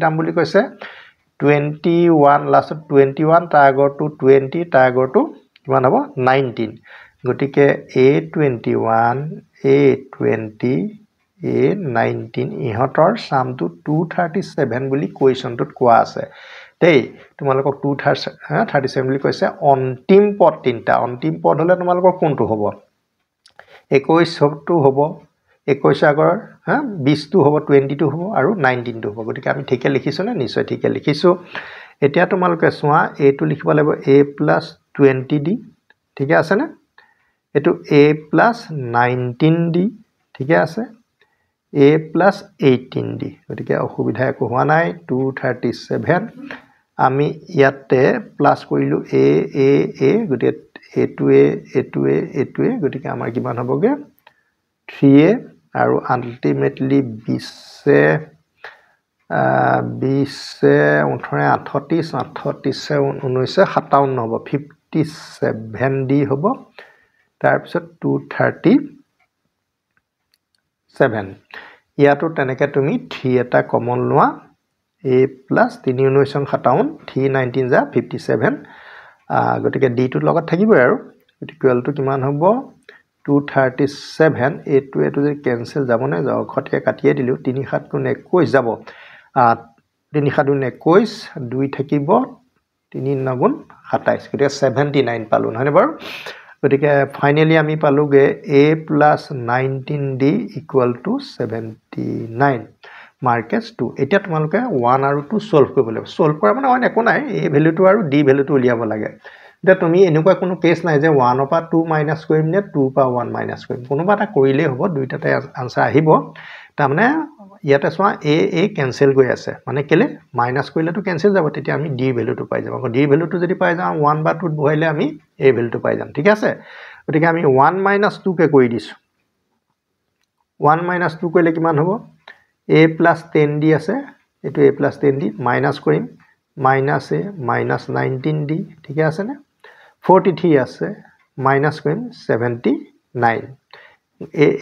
টাৰ্ম বুলি কৈছে 21 লাষ্ট 21 টা আগৰটো 20 টা আগৰটো কিমান হ'ব 19 গতিকে A21 A20 A19 ইহতৰ সামটো 237 বুলি কোৱেশ্যনটোত কোৱা আছে দেই তোমালোকক 237 বুলি কৈছে অন্তিম পদ তিনটা অন্তিম পদ হলে তোমালোকৰ কোনটো হ'ব 21 টো হ'ব 21 আগৰ 20 টো হ'ব 22 টো হ'ব আৰু 19 টো হ'ব গতিকে আমি ঠিকে লিখিছো না নিশ্চয় ঠিকে লিখিছো এতিয়া তোমালোকে চোৱা এটো লিখিব লাগিব A plus 20D ঠিক আছে না এটো A plus 19D ঠিক আছে A plus 18D গতিকে অসুবিধা একো হোৱা নাই 237 আমি ইয়াতে প্লাস কৰিলো A গতিকে এটোৱে গতিকে আমাৰ কিমান হ'বগে 3A আৰু আলটিমেটলি 20 18 38 19 57 হ'ব 57D হ'ব তাৰ পিছত 237 ইয়াতো তেনেকে তুমি 3 এটা কমন লোৱা A plus 3 19 57 3 19 যা 57 গতিকে D টো লগত থাকিব আৰু ইকুৱেল টু কিমান হ'ব 237 এটো যদি কেনসেল যাব না যাও খটকে কাটিয়ে দিলো 3 7 গুণ 21 যাব 3 7 গুণ 21 2 থাকিব 3 9 গুণ 27 গতিকে 79 পালো নহনে বাৰু গতিকে ফাইনালি আমি পালোগে A plus 19D equal to 79 marquess 2 এতিয়া তোমালোকে 1 আৰু 2 সলভ কৰিব লাগিব সলভ কৰা মানে অইন একো নাই a ভ্যালুটো আৰু d ভ্যালুটো উলিয়াব লাগে এতিয়া তুমি এনেকুৱা কোনো কেছ নাই যে 1 পৰা 2 মাইনাস কৰিম নে 2 পৰা 1 মাইনাস কৰিম কোনোবা এটা কৰিলেই হ'ব দুইটাতে আনসাৰ আহিব তাৰ মানে ইয়াতে চোৱা a কেনসেল গৈ আছে মানে কেলে মাইনাস কৰিলেটো কেনসেল যাব তেতিয়া আমি d ভ্যালুটো পাই যাম আকৌ d ভ্যালুটো যদি পাই যাম 1 বা 2 বহাইলে আমি a ভ্যালুটো পাই যাম ঠিক আছে গতিকে আমি 1 - 2 কে কৰি দিছো 1 - 2 কৰিলে কিমান হ'ব a + 10d আছে এটো a + 10d মাইনাস কৰিম -a -19d ঠিক আছে নে 43 আছে মাইনাস কৰিম 79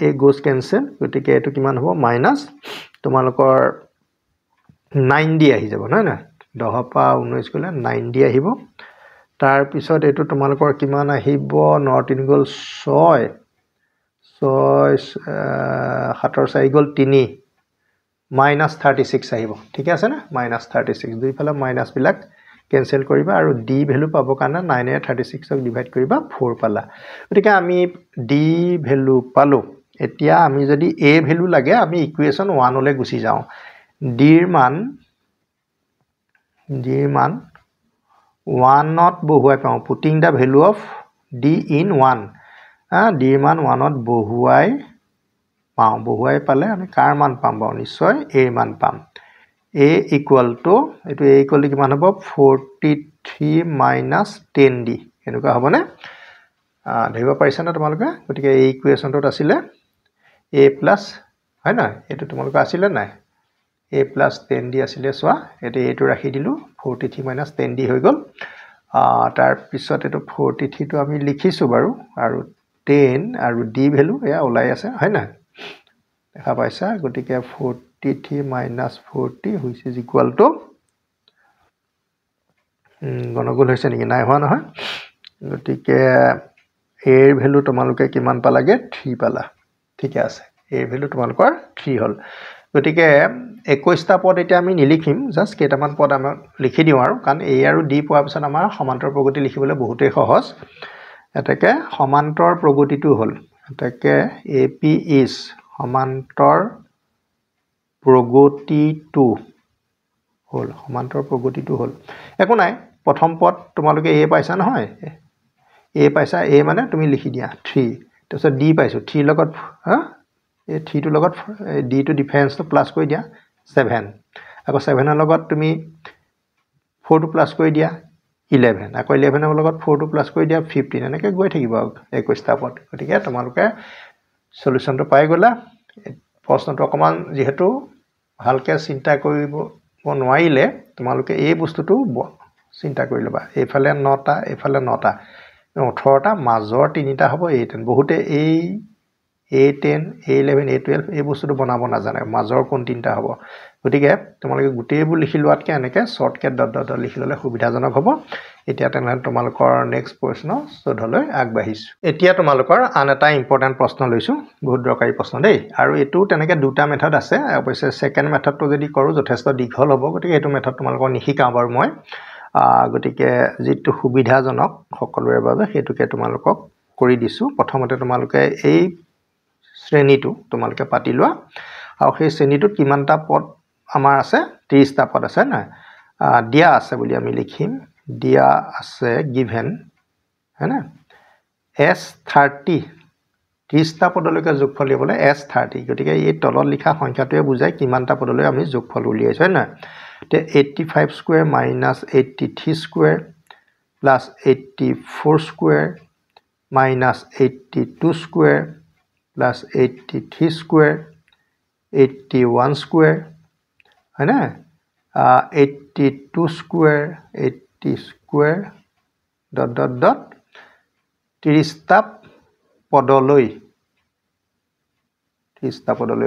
a goes cancel গতিকে এটো কিমান হ'ব মাইনাস তোমালোকৰ 9d আহি যাব নহয় না 10 পৰা 19 কৰিলে 9d আহিব তাৰ পিছত এটো তোমালোকৰ কিমান আহিব 9 3 গল 6 7 4 গল 3 -36 আহিব ঠিক আছে না -36 দুইফালে মাইনাস বিলাক কেনসেল কৰিবা আৰু d ভ্যালু পাব কাৰণে 9 এ 36 ক ডিভাইড কৰিবা 4 পালা গতিকে আমি d ভ্যালু পালো এতিয়া আমি যদি a ভ্যালু লাগে আমি ইকুয়েশন 1 লৈ গুছি যাও d ৰ মান 1 ত বহুৱাই পাও putting da value of d in 1 d ৰ মান 1 ত বহুৱাই পালে আমি কাৰ মান পাম বাৰু নিশ্চয় a মান পাম a equal to এটো a equal to কিমান হ'ব 43 - 10d এনেকুৱা হ'বনে ধৰিব পাৰিছা না তোমালোকে গতিকে এই ইকুয়েশনটোত আছিল a plus হয় না এটো তোমালোকে আছিল নাই a plus 10d আছিল সোৱা এটো a টো ৰাখি দিলো 43 - 10d হৈ গল তাৰ পিছত এটো 43 টো আমি লিখিছো বাৰু আৰু 10 আৰু d ভ্যালু এয়া ওলাই আছে হয় না দেখা পাইছা গতিকে 43 - 40 which is equal to গণগোল হৈছে নেকি নাই হোৱা নহয় গতিকে a ৰ ভ্যালু তোমালোকে কিমান পালাগে 3 পালা ঠিক আছে a ৰ ভ্যালু তোমালোকৰ 3 হল গতিকে 21 টা পদ এতিয়া আমি নিলিখিম জাস্ট কেইটামান পদ আমি লিখি দিও আৰু কাৰণ a আৰু d পোৱাৰ পিছত আমাৰ সমান্তৰ প্ৰগতি লিখিবলৈ বহুতেই সহজ এটাকে সমান্তৰ প্ৰগতিটো হল এটাকে ap is সমান্তৰ প্ৰগতিটো হল একো নাই প্ৰথম পদ তোমালোকে a পাইছা নহয় a পাইছা a মানে তুমি লিখি দিয়া 3 তাৰপিছত d পাইছো 3 লগত এই 3 টো লগত d টো ডিফাৰেন্স টো প্লাস কৰি দিয়া 7 আকৌ 7 ৰ লগত তুমি 4 টো প্লাস কৰি দিয়া 11 আকৌ 11 ৰ লগত 4 টো প্লাস কৰি দিয়া 15 এনেকৈ গৈ থাকিব 21 টা পদ গতিকে তোমালোকে সলিউশনটো পাই গলা প্ৰশ্নটো অকমান যেহেতু ভালকে চিন্তা কৰিব নোৱাৰিলে তোমালোকে এই বস্তুটো চিন্তা কৰি লবা এইফালে 9টা এইফালে 9টা 18টা মাজৰ 3টা হ'ব a10 বহুতে এই a10 a11 a12 এই বস্তুটো বনাব নাজানে মাজৰ কোন 3টা হ'ব গতিকে তোমালোকে গুটেইবোৰ লিখি লোৱাতকে এনেকৈ শৰ্টকাট ডট লিখি ললে সুবিধাজনক হ'ব এতিয়া তেনেহলে তোমালোকৰ নেক্সট প্ৰশ্ন সোধলৈ আগবাঢ়িছো এতিয়া তোমালোকৰ আন এটা ইম্পৰ্টেন্ট প্ৰশ্ন লৈছো বহুত দৰকাৰী প্ৰশ্ন দেই আৰু এটো তেনেকৈ দুটা মেথড আছে অৱশ্যে সেকেন্ড মেথডটো যদি কৰো যথেষ্ট দীঘল হ'ব গতিকে এটো মেথড তোমালোকৰ নিশিকাও বাৰু মই গতিকে যেটো সুবিধাজনক সকলোৰে বাবে হেতুকে তোমালোকক কৰি দিছো প্ৰথমতে তোমালোকে এই শ্ৰেণীটো তোমালোকে পাতি লোৱা আৰু সেই শ্ৰেণীটোত কিমানটা পদ আমাৰ আছে 30টা পদ আছে না দিয়া আছে বুলি আমি লিখিম দিয়া আছে given हैना s30 30টা পদলৈকে যোগফল দিবলে s30 গতিকে এই তলত লিখা সংখ্যাটোৱে বুজায় কিমানটা পদলৈ আমি যোগফল উলিয়াইছো হয় না তে 85 square - 83 square + 84 square - 82 square + 83 square 81 square है ना 82 স্কয়াৰ 80 স্কয়াৰ ... 30টা পদলৈ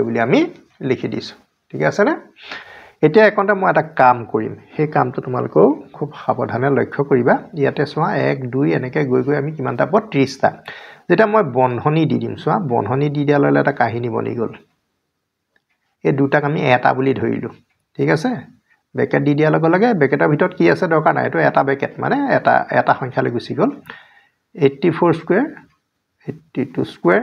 বুলি আমি লিখি দিছো ঠিক আছে না এতিয়া একন্তে মই এটা কাম কৰিম সেই কামটো তোমালোকে খুব সাৱধানে লক্ষ্য কৰিবা ইয়াতে চোৱা 1 2 এনেকৈ গৈ আমি কিমানটা পদ 30টা যেটা মই বন্ধনী দি দিম চোৱা বন্ধনী দি দিয়া ললে এটা কাহিনী বনি গল এই দুটাক আমি এটা বুলি ধৰিলো ঠিক আছে ব্ৰেকেট দি দিয়া লগে ব্ৰেকেটৰ ভিতৰত কি আছে দৰকাৰ নাই এটো এটা ব্ৰেকেট মানে এটা সংখ্যালৈ গুছি গল 84 square 82 square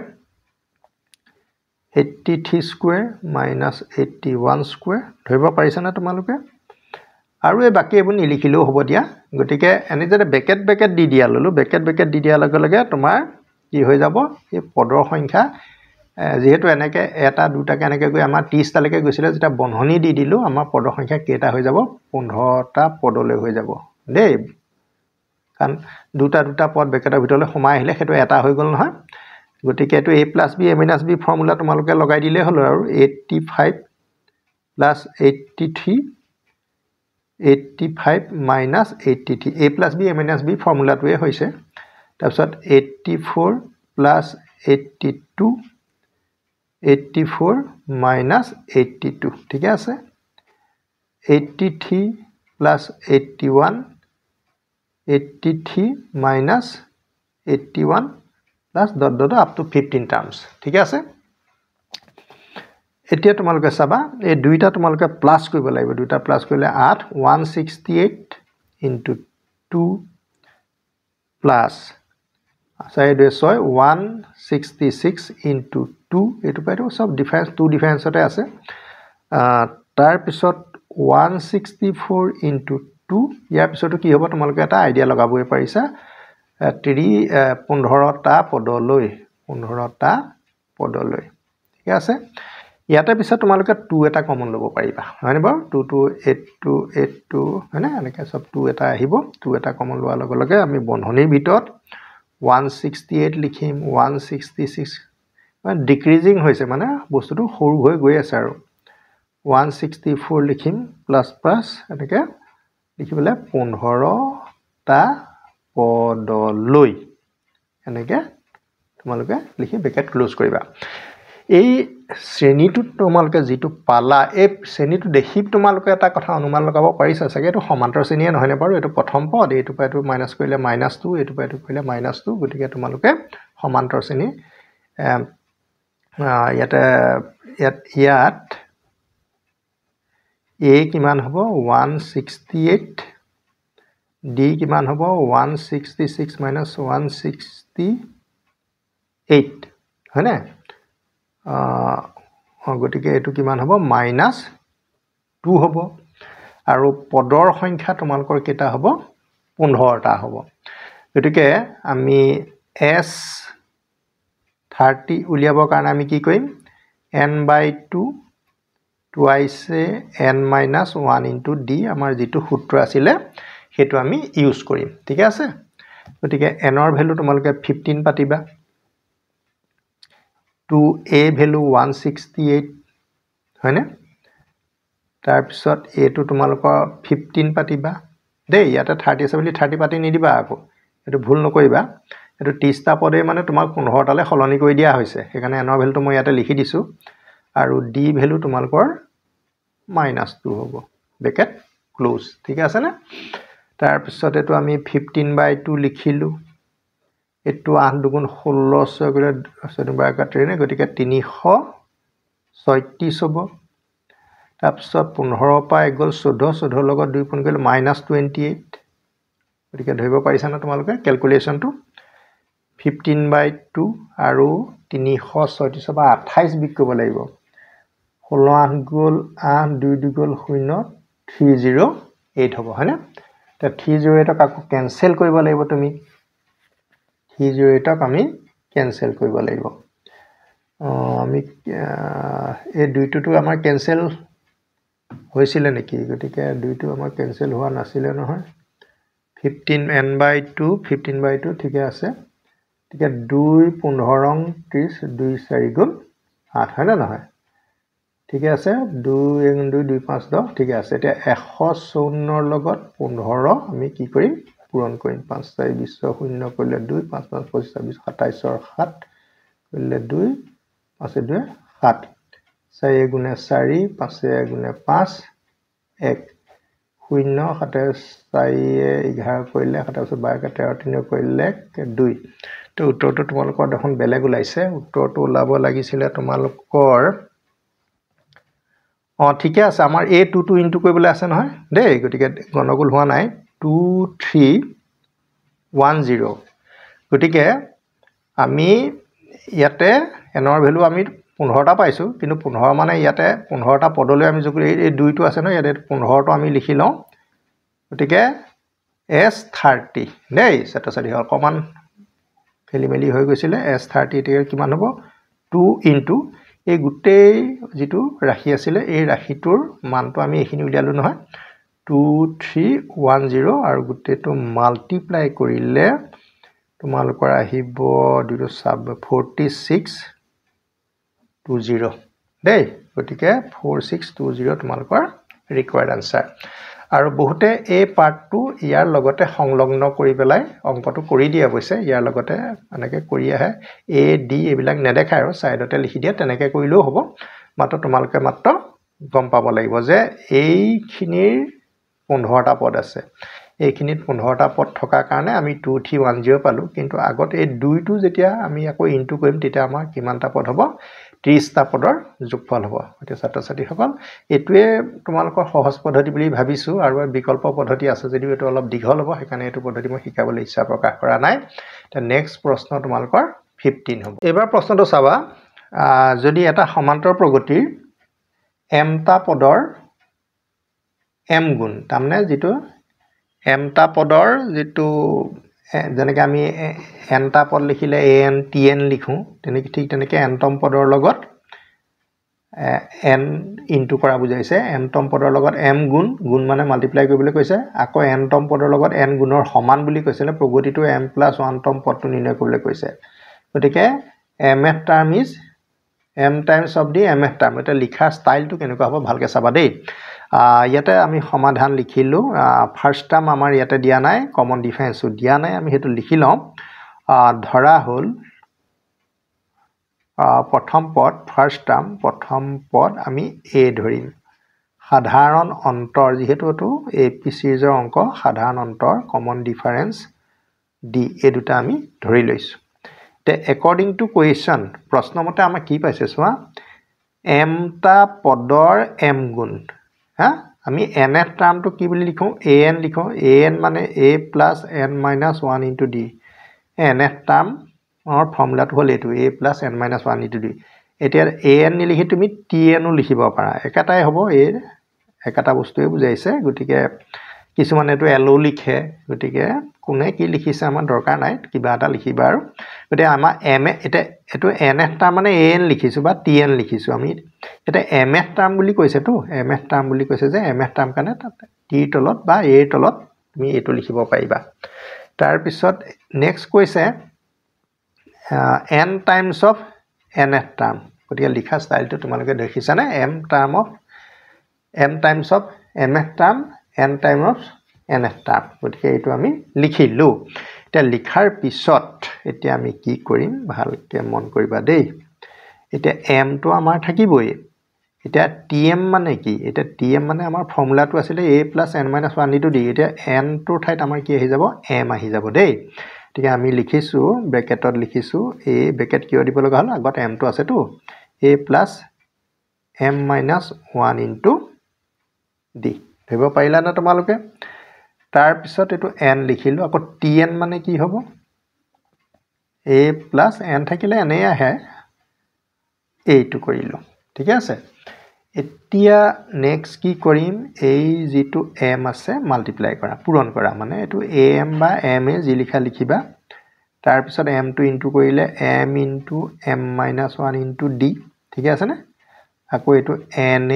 83 square minus 81 square ধৰিব পাৰিছানে তোমালোকে আৰু এই বাকি এইবোৰ নিলিখিলেও হ'ব দিয়া গতিকে এনে যে ব্ৰেকেট দি দিয়া ললো ব্ৰেকেট দি দিয়াৰ লগে লগে তোমাৰ কি হৈ যাব এই পদৰ সংখ্যা যেহেতু এনেকে এটা দুটাকে এনেকে গৈ আমাৰ 30 টালৈকে গৈছিলে যেটা বন্ধনী দি দিলো আমাৰ পদৰ সংখ্যা কেইটা হৈ যাব 15টা পদলৈ হৈ যাব দেই কাৰণ দুটা পদ ব্ৰেকেটৰ ভিতৰলৈ সোমাই আহিলে হেতু এটা হৈ গল নহয় গতিকে এটো a + b a - b formula তোমালোকে লগাই দিলে হল আৰু 85 + 83 85 minus 83 a plus b a minus b ফৰ্মুলাটোৱে হৈছে তাৰপিছত 84 plus 82 84 minus 82 ঠিক আছে 83 plus 81 83 minus 81 plus dot up to 15 terms ঠিক আছে এতিয়া তোমালোকে চাবা এই দুইটা তোমালোকে প্লাস কৰিব লাগিব দুইটা প্লাস কৰিলে 8 168 into 2 plus আসাই দুই 6 166 into 2 এটো পাইটো সব ডিফারেন্স 2 ডিফারেন্সতে আছে তাৰ পিছত 164 into 2 ইয়াৰ পিছতো কি হ'ব তোমালোকে এটা আইডিয়া লগাবই পাৰিছা 15টা পদলৈ ঠিক আছে ইয়াতে পিছত তোমালোকে 2 এটা কমন লব পাৰিবা হয়নে বাৰু 2 82 হয়নে এনেকৈ সব 2 এটা আহিব 2 এটা কমন লোৱাৰ লগে লগে আমি বন্ধনীৰ ভিতৰত 168 লিখিম 166 মানে ডিক্ৰিজিং হৈছে মানে বস্তুটো সৰু হৈ গৈ আছে আৰু 164 লিখিম প্লাস এনেকৈ লিখিবলে 15টা পদলৈ এনেকৈ তোমালোকে লিখি ব্ৰেকেট ক্লোজ কৰিবা এই শ্ৰেণীটো তোমালোকে যেটো পালা এই শ্ৰেণীটো দেখি তোমালোকে এটা কথা অনুমান লগাব পাৰিছা চাগে এটো সমান্তৰ শ্ৰেণীয়ে নহয় নে বাৰু এটো প্ৰথম পদ এটো পাইটো মাইনাস কৰিলে -2 এটো পাইটো কৰিলে -2 গতিকে তোমালোকে সমান্তৰ শ্ৰেণী ইয়াত a কিমান হ'ব 168 d কিমান হ'ব 166 168 হয়নে গতিকে এটো কিমান হ'ব -2 হ'ব আৰু পদৰ সংখ্যা তোমালোকৰ কেটা হ'ব 15টা হ'ব গতিকে আমি s 30 উলিয়াবৰ কাৰণে আমি কি কৰিম n/2 twice n - 1 into d আমাৰ যেটো সূত্ৰ আছিল হেতু আমি ইউজ কৰিম ঠিক আছে গতিকে n ৰ ভ্যালু তোমালোকে 15 পাতিবা 2a ভ্যালু 168 হয়নে তাৰ পিছত a টো তোমালোকৰ 15 পাতিবা দেই ইয়াতে 30 আছে বুলি 30 পাতি নিদিবা আকৌ এটো ভুল নকৰিবা এটো 30টা পদে মানে তোমাক 15টালে খলনি কৰি দিয়া হৈছে সেইকাৰণে n ৰ ভ্যালুটো মই ইয়াতে লিখি দিছো আৰু d ভ্যালু তোমালোকৰ -2 হ'ব ব্ৰেকেট ক্লোজ ঠিক আছে না তাৰ পিছত এটো আমি 15/2 লিখিলো এটো 8 দুগুণ 16 গলে 7/3 গতিকে 336 হ'ব তাৰ পিছত 15 পা গল 14 লগত 2 গুণ গলে -28 গতিকে ধৰিব পাৰিছা না তোমালোকে ক্যালকুলেশনটো 15/2 আৰু 336 বা 28 বিক কৰিব লাগিব 16 8 গল 8 2 গল 0 308 হ'ব হয়নে তে 308 ক আকৌ ক্যান্সেল কৰিব লাগিব তুমি 308 ক আমি ক্যান্সেল কৰিব লাগিব আমি এই দুইটোটো আমাৰ ক্যান্সেল হৈছিল নেকি গতিকে দুইটো আমাৰ ক্যান্সেল হোৱা নাছিল নহয় 15n/2 15/2 ঠিক আছে ঠিক 2 15 30 2 4 গুণ 8 হয় না নহয় ঠিক আছে 2 1 2 2 5 10 ঠিক আছে এতিয়া 154 লগত 15 আমি কি কৰিম পূৰণ কৰিম 5 4 20 0 কৰিলে 2 5 5 25 26 27 7 কৰিলে 2 5 2 7 4 গুণে 4 5 গুণে 5 1 0 7 4 11 কৰিলে 7 12 13 3 কৰিলে 2 তো উত্তৰটো তোমালোকৰ দেখোন বেলেগ ওলাইছে উত্তৰটো ওলাব লাগিছিল তোমালোকৰ ঠিকে আছে আমাৰ a2 টো ইনটু কৰিবলৈ আছে নহয় দেই গতিকে গণগোল হোৱা নাই 2310 গতিকে আমি ইয়াতে n ৰ ভ্যালু আমি 15টা পাইছোঁ কিন্তু 15 মানে ইয়াতে 15টা পদলৈ আমি যদি এই 2টো আছে ন ইয়াতে 15টো আমি লিখি লওঁ গতিকে S30 দেই ছাত্ৰ ছাত্ৰীসকল অকণমান খেলিমেলি হৈ গৈছিলে S30 এতিয়া কিমান হ'ব 2 ইনটু এই গোটেই যেটো ৰাশি আছিল এই ৰাশিটোৰ মানটো আমি এখিনি উলিয়ালো নহয় 2310 আৰু গোটেইটো মাল্টিপ্লাই কৰিলে তোমালোকৰ আহিব 4620 দেই গতিকে 4620 তোমালোকৰ ৰিকোয়াৰ্ড আনসাৰ আৰু বহুতে এই পাৰ্টটো ইয়াৰ লগতে সংলগ্ন কৰি পেলাই অংকটো কৰি দিয়া হৈছে ইয়াৰ লগতে এনেকৈ কৰি আহে এ ডি এইবিলাক নেদেখায় আৰু সাইডতে লিখি দিয়া তেনেকৈ কৰিলেও হ'ব মাত্ৰ তোমালোকে মাত্ৰ গম পাব লাগিব যে এইখিনিৰ 15টা পদ আছে এইখিনিত 15টা পদ থকা কাৰণে আমি 2310 পালো কিন্তু আগত এই 2টো যেতিয়া আমি আকৌ ইনটু কৰিম তেতিয়া আমাৰ কিমানটা পদ হ'ব 30টা পদৰ যোগফল হ'ব এতিয়া ছাত্ৰ ছাত্ৰীসকল এটোৱে তোমালোকৰ সহজ পদ্ধতি বুলি ভাবিছো আৰু বিকল্প পদ্ধতি আছে যদিও এটো অলপ দীঘল হ'ব সেইকাৰণে এটো পদ্ধতি মই শিকাবলৈ ইচ্ছা প্ৰকাশ কৰা নাই তে নেক্সট প্ৰশ্ন তোমালোকৰ 15 হ'ব এবাৰ প্ৰশ্নটো চাবা যদি এটা সমান্তৰ প্ৰগতিৰ mটা পদৰ m গুণ তাৰমানে যেটো mটা পদৰ যেটো যেনেকৈ আমি nটা পদ লিখিলে an tn লিখো তেনেকৈ ঠিক তেনেকৈ nতম পদৰ লগত n ইনটু কৰা বুজাইছে mতম পদৰ লগত m গুণ গুণ মানে মাল্টিপ্লাই কৰিবলৈ কৈছে আকৌ nতম পদৰ লগত n গুণৰ সমান বুলি কৈছিলে প্ৰগতিটো m + 1 তম পদটো নিৰ্ণয় কৰিবলৈ কৈছে গতিকে mth term is m times of the mth term এটা লিখা ষ্টাইলটো কেনেকুৱা হ'ব ভালকৈ চাবা দেই ইয়াতে আমি সমাধান লিখিলো ফাৰ্স্ট টাৰ্ম আমাৰ ইয়াতে দিয়া নাই কমন ডিফাৰেন্সও দিয়া নাই আমি হেতু লিখি লম ধৰা হল প্ৰথম পদ ফাৰ্স্ট টাৰ্ম প্ৰথম পদ আমি a ধৰিম সাধাৰণ অন্তৰ যেহেতুটো এপি সিৰিজৰ অংক সাধাৰণ অন্তৰ কমন ডিফাৰেন্স d এই দুটা আমি ধৰি লৈছো তে according to question প্ৰশ্নমতে আমাৰ কি পাইছে চোৱা mটা পদৰ m গুণ হা আমি nth টাৰ্মটো কি বুলি লিখো an লিখো an মানে a + n - 1 * d nth term our ফৰ্মুলাটো হ'ল এটো a + n - 1 * d এতিয়া an নিলিখি তুমি tn ও লিখিব পাৰা একাটাই হ'ব a একাটা বস্তুৱে বুজাইছে গতিকে কিছুমানে এটো l লিখে গতিকে কোনে কি লিখিছে আমাৰ দৰকাৰ নাই কিবা এটা লিখিবা আৰু গতিকে আমাৰ m এটা এটো nth টাৰ্ম মানে an লিখিছো বা tn লিখিছো আমি এটা mth টাৰ্ম বুলি কৈছে তো mth টাৰ্ম বুলি কৈছে যে mth টাৰ্ম কাৰণে t তলত বা a তলত তুমি এটো লিখিব পাৰিবা তাৰ পিছত নেক্সট কৈছে n times of nth term গতিকে লিখা ষ্টাইলটো তোমালোকে দেখিছানে m times of mth term n time of nth term গতিকে এইটো আমি লিখিলো এটা লিখাৰ পিছত এতিয়া আমি কি কৰিম ভালকে মন কৰিবা দেই এতিয়া m টো আমাৰ থাকিবই এতিয়া tm মানে কি এতিয়া tm মানে আমাৰ ফৰ্মুলাটো আছিল a + n - 1 * d এতিয়া n টোৰ ঠাইত আমাৰ কি আহি যাব m আহি যাব দেই ঠিক আমি লিখিছো ব্ৰেকেটত লিখিছো a ব্ৰেকেট কিয় দিব লগা হল আগত m টো আছে তো a + m - 1 * d ধৰিব পাৰিলা না তোমালোকে তাৰ পিছত এটো n লিখিলো আকৌ tn মানে কি হ'ব a + n থাকিলে n আহে এইটো কৰিলো ঠিক আছে এতিয়া নেক্সট কি কৰিম এই যেটো m আছে মাল্টিপ্লাই কৰা পূৰণ কৰা মানে এটো am বা m যি লিখা লিখিবা তাৰ পিছত m টো ইনটু কৰিলে m * m - 1 * d ঠিক আছে না আকৌ এটো n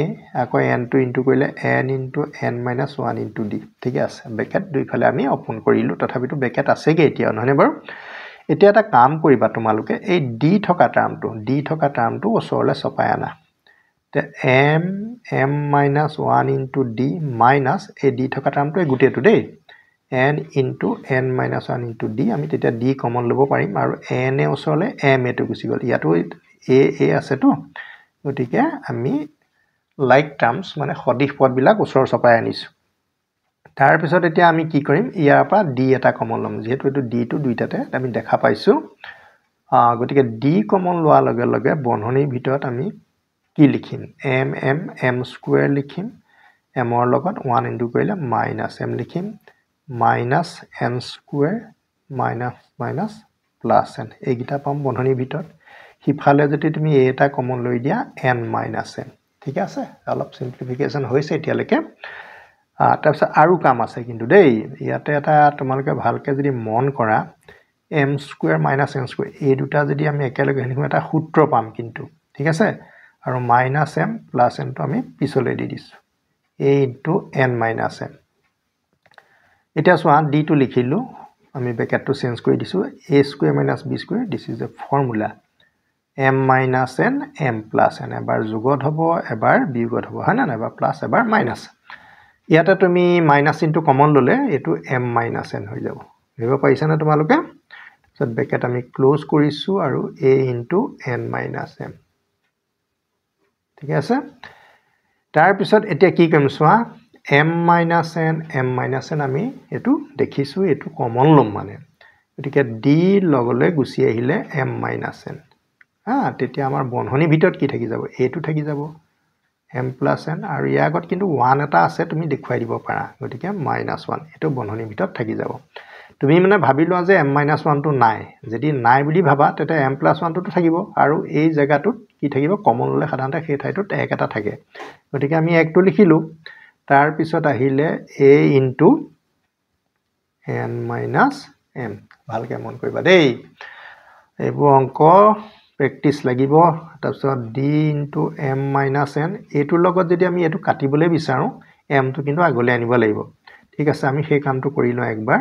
আকৌ n টো ইনটু কৰিলে n * n - 1 * d ঠিক আছে ব্ৰেকেট দুইফালে আমি ওপেন কৰিলো তথাপিটো ব্ৰেকেট আছেগে এতিয়া নহনে বাৰু এতিয়া এটা কাম কৰিবা তোমালোকে এই d থকা টাৰ্মটো ওচৰলে চপাই আনা তে m - 1 * d মাইনাস এই d থকা টাৰ্মটো এই গুটেটো দেই n * n - 1 * d আমি তেতিয়া d কমন লব পাৰিম আৰু n এ ওচৰলে m এটো গুচি গল ইয়াতো a আছে তো গতিকে আমি লাইক টাৰ্মস মানে সদিশ পদ বিলাক ওচৰ চপাই আনিছো তাৰ পিছত এতিয়া আমি কি কৰিম ইয়াৰ পৰা d এটা কমন লম যেহেতু এটো d টো দুইটাতে আমি দেখা পাইছো গতিকে d কমন লোৱাৰ লগে লগে বন্ধনীৰ ভিতৰত আমি কি লিখিম m স্কয়াৰ লিখিম m ৰ লগত 1 ইনটু কৰিলে -m লিখিম -n স্কয়াৰ - n এইগিটা পাম বন্ধনীৰ ভিতৰত সিফালে যদি তুমি a এটা কমন লৈ দিয়া n minus n ঠিক আছে অলপ সিম্পলিফিকেশন হৈছে এতিয়ালৈকে তাৰপিছত আৰু কাম আছে কিন্তু দেই ইয়াতে এটা তোমালোকে ভালকে যদি মন কৰা m square minus n square এই দুটা যদি আমি একেলগে লিখো এটা সূত্র পাম কিন্তু ঠিক আছে আৰু minus m plus n তো আমি পিছলৈ দি দিছো a into n minus m এটা সোয়া d to লিখিলো আমি ব্র্যাকেট তো চেঞ্জ কৰি দিছো a square minus b square this is the formula m minus n m plus n এবাৰ যোগত হ'ব এবাৰ বিয়োগত হ'ব হয় না এবাৰ প্লাস এবাৰ মাইনাস ইয়াতে তুমি মাইনাস ইনটু কমন ললে এটো m minus n হৈ যাব হেব পাইছা না তোমালোকে সো ব্র্যাকেট আমি ক্লোজ কৰিছো আৰু a into n minus m ঠিক আছে তাৰ পিছত এতিয়া কি কৰিম সোয়া m minus n আমি এটো দেখিছো এটো কমন লম মানে গতিকে d লগলে গুছি আহিলে m minus n তেতিয়া আমাৰ বন্ধনী ভিতৰত কি থাকি যাব a টো থাকি যাব m plus n আৰু ইয়াৰ আগত কিন্তু 1 এটা আছে তুমি দেখুৱাই দিব পাৰা গতিকে -1 এটো বন্ধনী ভিতৰত থাকি যাব তুমি মানে ভাবি লোৱা যে m minus 1 টো নাই যদি নাই বুলি ভাবা তেতে m plus 1 টো থাকিব আৰু এই জায়গাটোত কি থাকিব কমন ললে সাধাৰণতে সেই ঠাইটোত এক এটা থাকে গতিকে আমি একটো লিখিলো তাৰ পিছত আহিলে a into n minus m ভালকে মন কৰিবা দেই এইবোৰ অংক প্ৰেক্টিস লাগিব তাৰপিছত d into m minus n এটোৰ লগত যদি আমি এটো কাটিবলৈ বিচাৰো m টো কিন্তু আগলৈ আনিব লাগিব ঠিক আছে আমি সেই কামটো কৰি লওঁ একবাৰ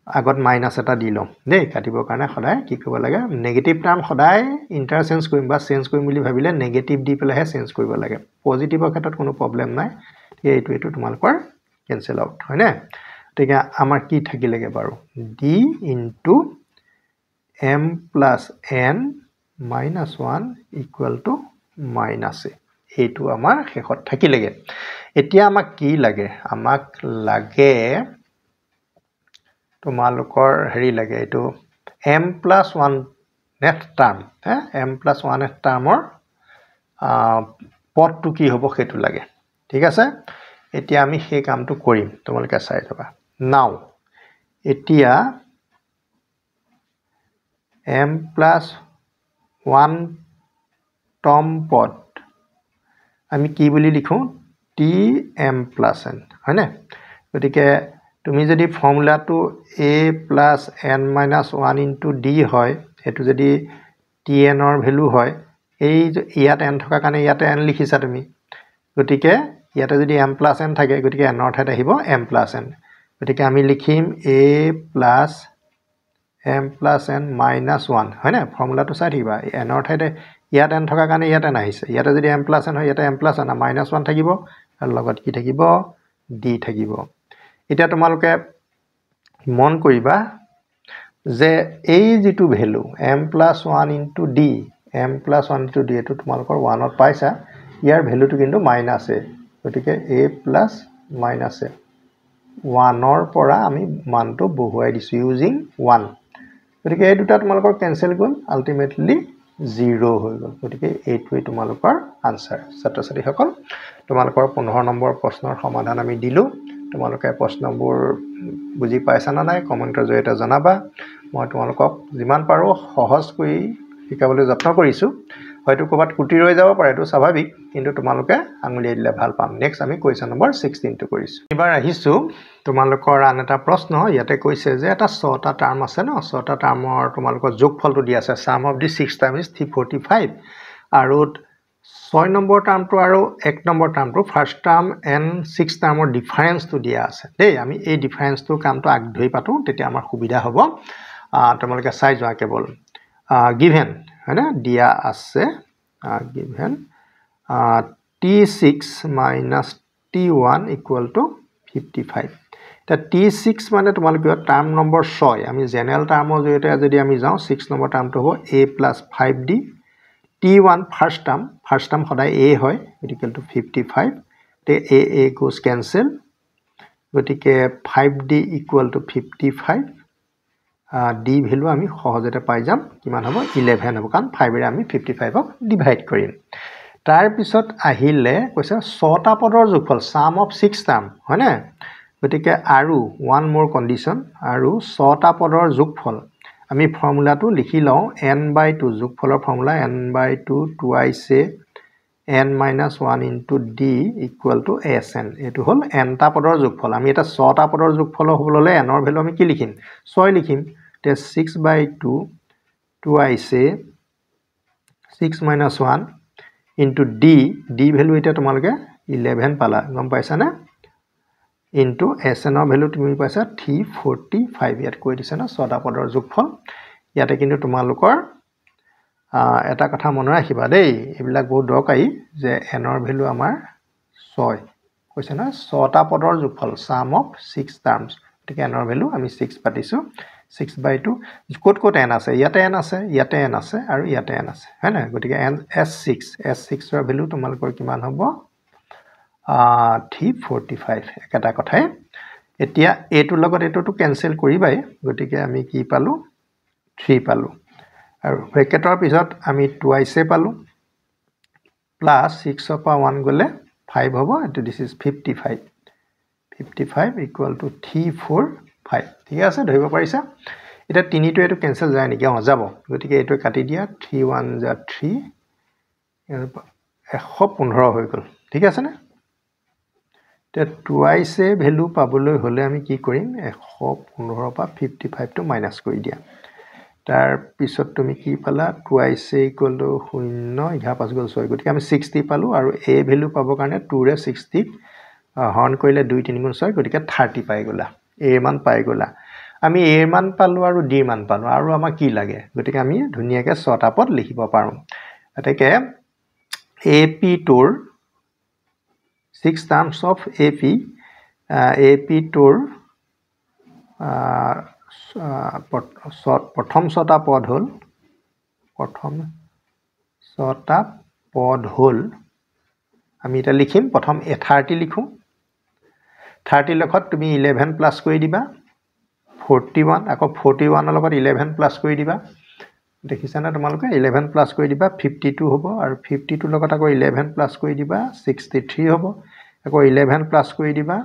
আগত মাইনাস এটা দি লম দেই কাটিবৰ কাৰণে সদায় কি কৰিব লাগে নেগেটিভ টাৰ্ম সদায় ইন্টাৰচেঞ্জ কৰিম বা চেঞ্জ কৰিম বুলি ভাবিলে নেগেটিভ দি পেলাহে চেঞ্জ কৰিব লাগে পজিটিভৰ ক্ষেত্ৰত কোনো প্ৰবলেম নাই এইটো তোমালোকৰ কেনসেল আউট হয় না ঠিক আছে আমাৰ কি থাকিলেগে বাৰু d into m plus n minus 1 equal to minus a এইটো আমাৰ শেষত থাকিলেগে এতিয়া আমাক কি লাগে আমাক লাগে তোমালোকৰ হেৰি লাগে এইটো m plus 1 next term m plus 1 টাৰ্মৰ পদটো কি হ'ব সেইটো লাগে ঠিক আছে এতিয়া আমি সেই কামটো কৰিম তোমালোকে চাই যাবা নাও এতিয়া m plus 1 টম পদ আমি কি বুলি লিখো tm plus n হয়নে গতিকে তুমি যদি ফৰ্মুলাটো a plus n minus 1 into d হয় এটো যদি tn ৰ ভ্যালু হয় এই ইয়াত n থকা কাৰণে ইয়াতে n লিখিছা তুমি গতিকে ইয়াতে যদি m plus n থাকে গতিকে n ৰ ঠাইত আহিব m plus n গতিকে আমি লিখিম a plus m plus n minus 1 হয়নে ফৰ্মুলাটো চাই দিবা n ৰ ঠাইতে ইয়াত n থকা কাৰণে ইয়াতে নাহিছে ইয়াতে যদি m plus n হয় ইয়াতে m plus n minus 1 থাকিব আৰু লগত কি থাকিব d থাকিব এতিয়া তোমালোকে মন কৰিবা যে এই যেটো value m plus 1 into d m plus 1 into d এটো তোমালোকৰ 1 ত পাইছা ইয়াৰ ভ্যালুটো কিন্তু মাইনাস a গতিকে a plus minus a 1 ৰ পৰা আমি মানটো বহুৱাই দিছো ইউজিং 1 গতিকে এই দুটা তোমালোকৰ কেনসেল গল আলটিমেটলি 0 হৈ গল গতিকে এইটোই তোমালোকৰ আনসাৰ ছাত্ৰ-ছাত্ৰী সকল তোমালোকৰ 15 নম্বৰ প্ৰশ্নৰ সমাধান আমি দিলো তোমালোকে প্ৰশ্নবোৰ বুজি পাইছা না নাই কমেন্টৰ জৰিয়তে জনাবা মই তোমালোকক যিমান পাৰো সহজ কৰি শিকাবলৈ যত্ন কৰিছো হয়তো ক'বাত কুটি ৰৈ যাব পাৰে এটো স্বাভাৱিক কিন্তু তোমালোকে আঙুলিয়াই দিলে ভাল পাম নেক্সট আমি কোৱেশ্চন নম্বৰ 16 টো কৰিছো এবাৰ আহিছো তোমালোকৰ আন এটা প্ৰশ্ন ইয়াতে কৈছে যে এটা 6টা টাৰ্ম আছে ন 6টা টাৰ্মৰ তোমালোকৰ যোগফলটো দি আছে sum of the 6 times is 345 আৰু 6 নম্বৰ টাৰ্মটো আৰু 1 নম্বৰ টাৰ্মটো ফাৰ্স্ট টাৰ্ম and 6 টাৰ্মৰ ডিফাৰেন্সটো দিয়া আছে দেই আমি এই ডিফাৰেন্সটো কামটো আগ ধৰি পাতো তেতিয়া আমাৰ সুবিধা হ'ব তোমালোকে চাই যোৱা কেৱল given হয়না দিয়া আছে given t6 minus t1 equal to 55 তা t6 মানে তোমালোকে টার্ম নম্বৰ 6 আমি জেনাৰেল টাৰ্মৰ জৰিয়তে যদি আমি যাও 6 নম্বৰ টার্মটো হ'ব a + 5d t1 first term সদায় a হয় equal to 55 তে a goes cancel গতিকে 5d equal to 55 d value আমি সহজতে পাই যাম কিমান হ'ব 11 হ'ব কাৰণ 5 ৰে আমি 55 ক ডিভাইড কৰিম তাৰ পিছত আহিলে কৈছে 6টা পদৰ যোগফল sum of 6 টাৰ্ম হয় না গতিকে আৰু one more condition আৰু 6টা পদৰ যোগফল আমি ফৰ্মুলাটো লিখি লওঁ n/2 যোগফলৰ formula n/2 twice n minus 1 into d equal to sn এইটো হ'ল nটা পদৰ যোগফল আমি এটা 6টা পদৰ যোগফল হ'বলৈ n ৰ ভ্যালু আমি কি লিখিম 6 লিখিম তে 6/2 twice 6 minus 1 into d value এটা তোমালোকে 11 পালা গম পাইছা না into sn ৰ ভ্যালু তুমি পাইছা 345 ইয়াত কৈ দিছে না 6টা পদৰ যোগফল ইয়াতে কিন্তু তোমালোকৰ এটা কথা মনত ৰাখিবা দেই এইবিলাক বহুত দৰকাৰী যে n ৰ ভ্যালু আমাৰ 6 কৈছে না 6টা পদৰ যোগফল sum of 6 terms ঠিক n ৰ ভ্যালু আমি 6 পাতিছো 6/2 কোট n আছে ইয়াতে n আছে ইয়াতে n আছে আৰু ইয়াতে n আছে হয় না গতিকে n s6 ৰ ভ্যালু তোমালোকৰ কিমান হ'ব 345 একটা কথাই এতিয়া এটোৰ লগত এটোটো ক্যান্সেল কৰিবাই গতিকে আমি কি পালো 3 পালো আৰু ব্ৰেকেটৰ পিছত আমি টুৱাইছে পালো প্লাস 6 ৰ পৰা 1 গলে 5 হ'ব এটো দিস ইজ 55 ইকুয়াল টু 345 ঠিক আছে ধৰিব পাৰিছা এটা 3 টো এটো ক্যান্সেল যায় নেকি যাব গতিকে এটো কাটি দিয়া 3 1 যা 3 115 হৈ গল ঠিক আছে না তে টুৱাইছে ভ্যালু পাবলৈ হলে আমি কি কৰিম 115 পৰা 55 টো মাইনাস কৰি দিয়া তাৰ পিছত তুমি কি পালা টুৱাইছে ইকুয়াল টু 0 11 5 গল 6 গতিকে আমি 60 পালো আৰু a ভ্যালু পাবৰ কাৰণে 2 ৰে 60 হৰণ কৰিলে 2 3 গুণ 6 গতিকে 30 পাই গলা a মান পাই গলা আমি a মান পালো আৰু d মান পালো আৰু আমাক কি লাগে গতিকে আমি ধুনিয়াকে 6টা পদ লিখিব পাৰো এতেকে ap tour 6 terms of ap tour প্ৰথম 6টা পদ হল আমি এটা লিখিম প্ৰথম 30 লিখো 30 লখত তুমি 11 প্লাস কৰি দিবা 41 আকৌ 41 ৰ লগত 11 প্লাস কৰি দিবা দেখিছা না তোমালোকে 11 প্লাস কৰি দিবা 52 হ'ব আৰু 52 লগত আকৌ 11 প্লাস কৰি দিবা 63 হ'ব আকৌ 11 প্লাস কৰি দিবা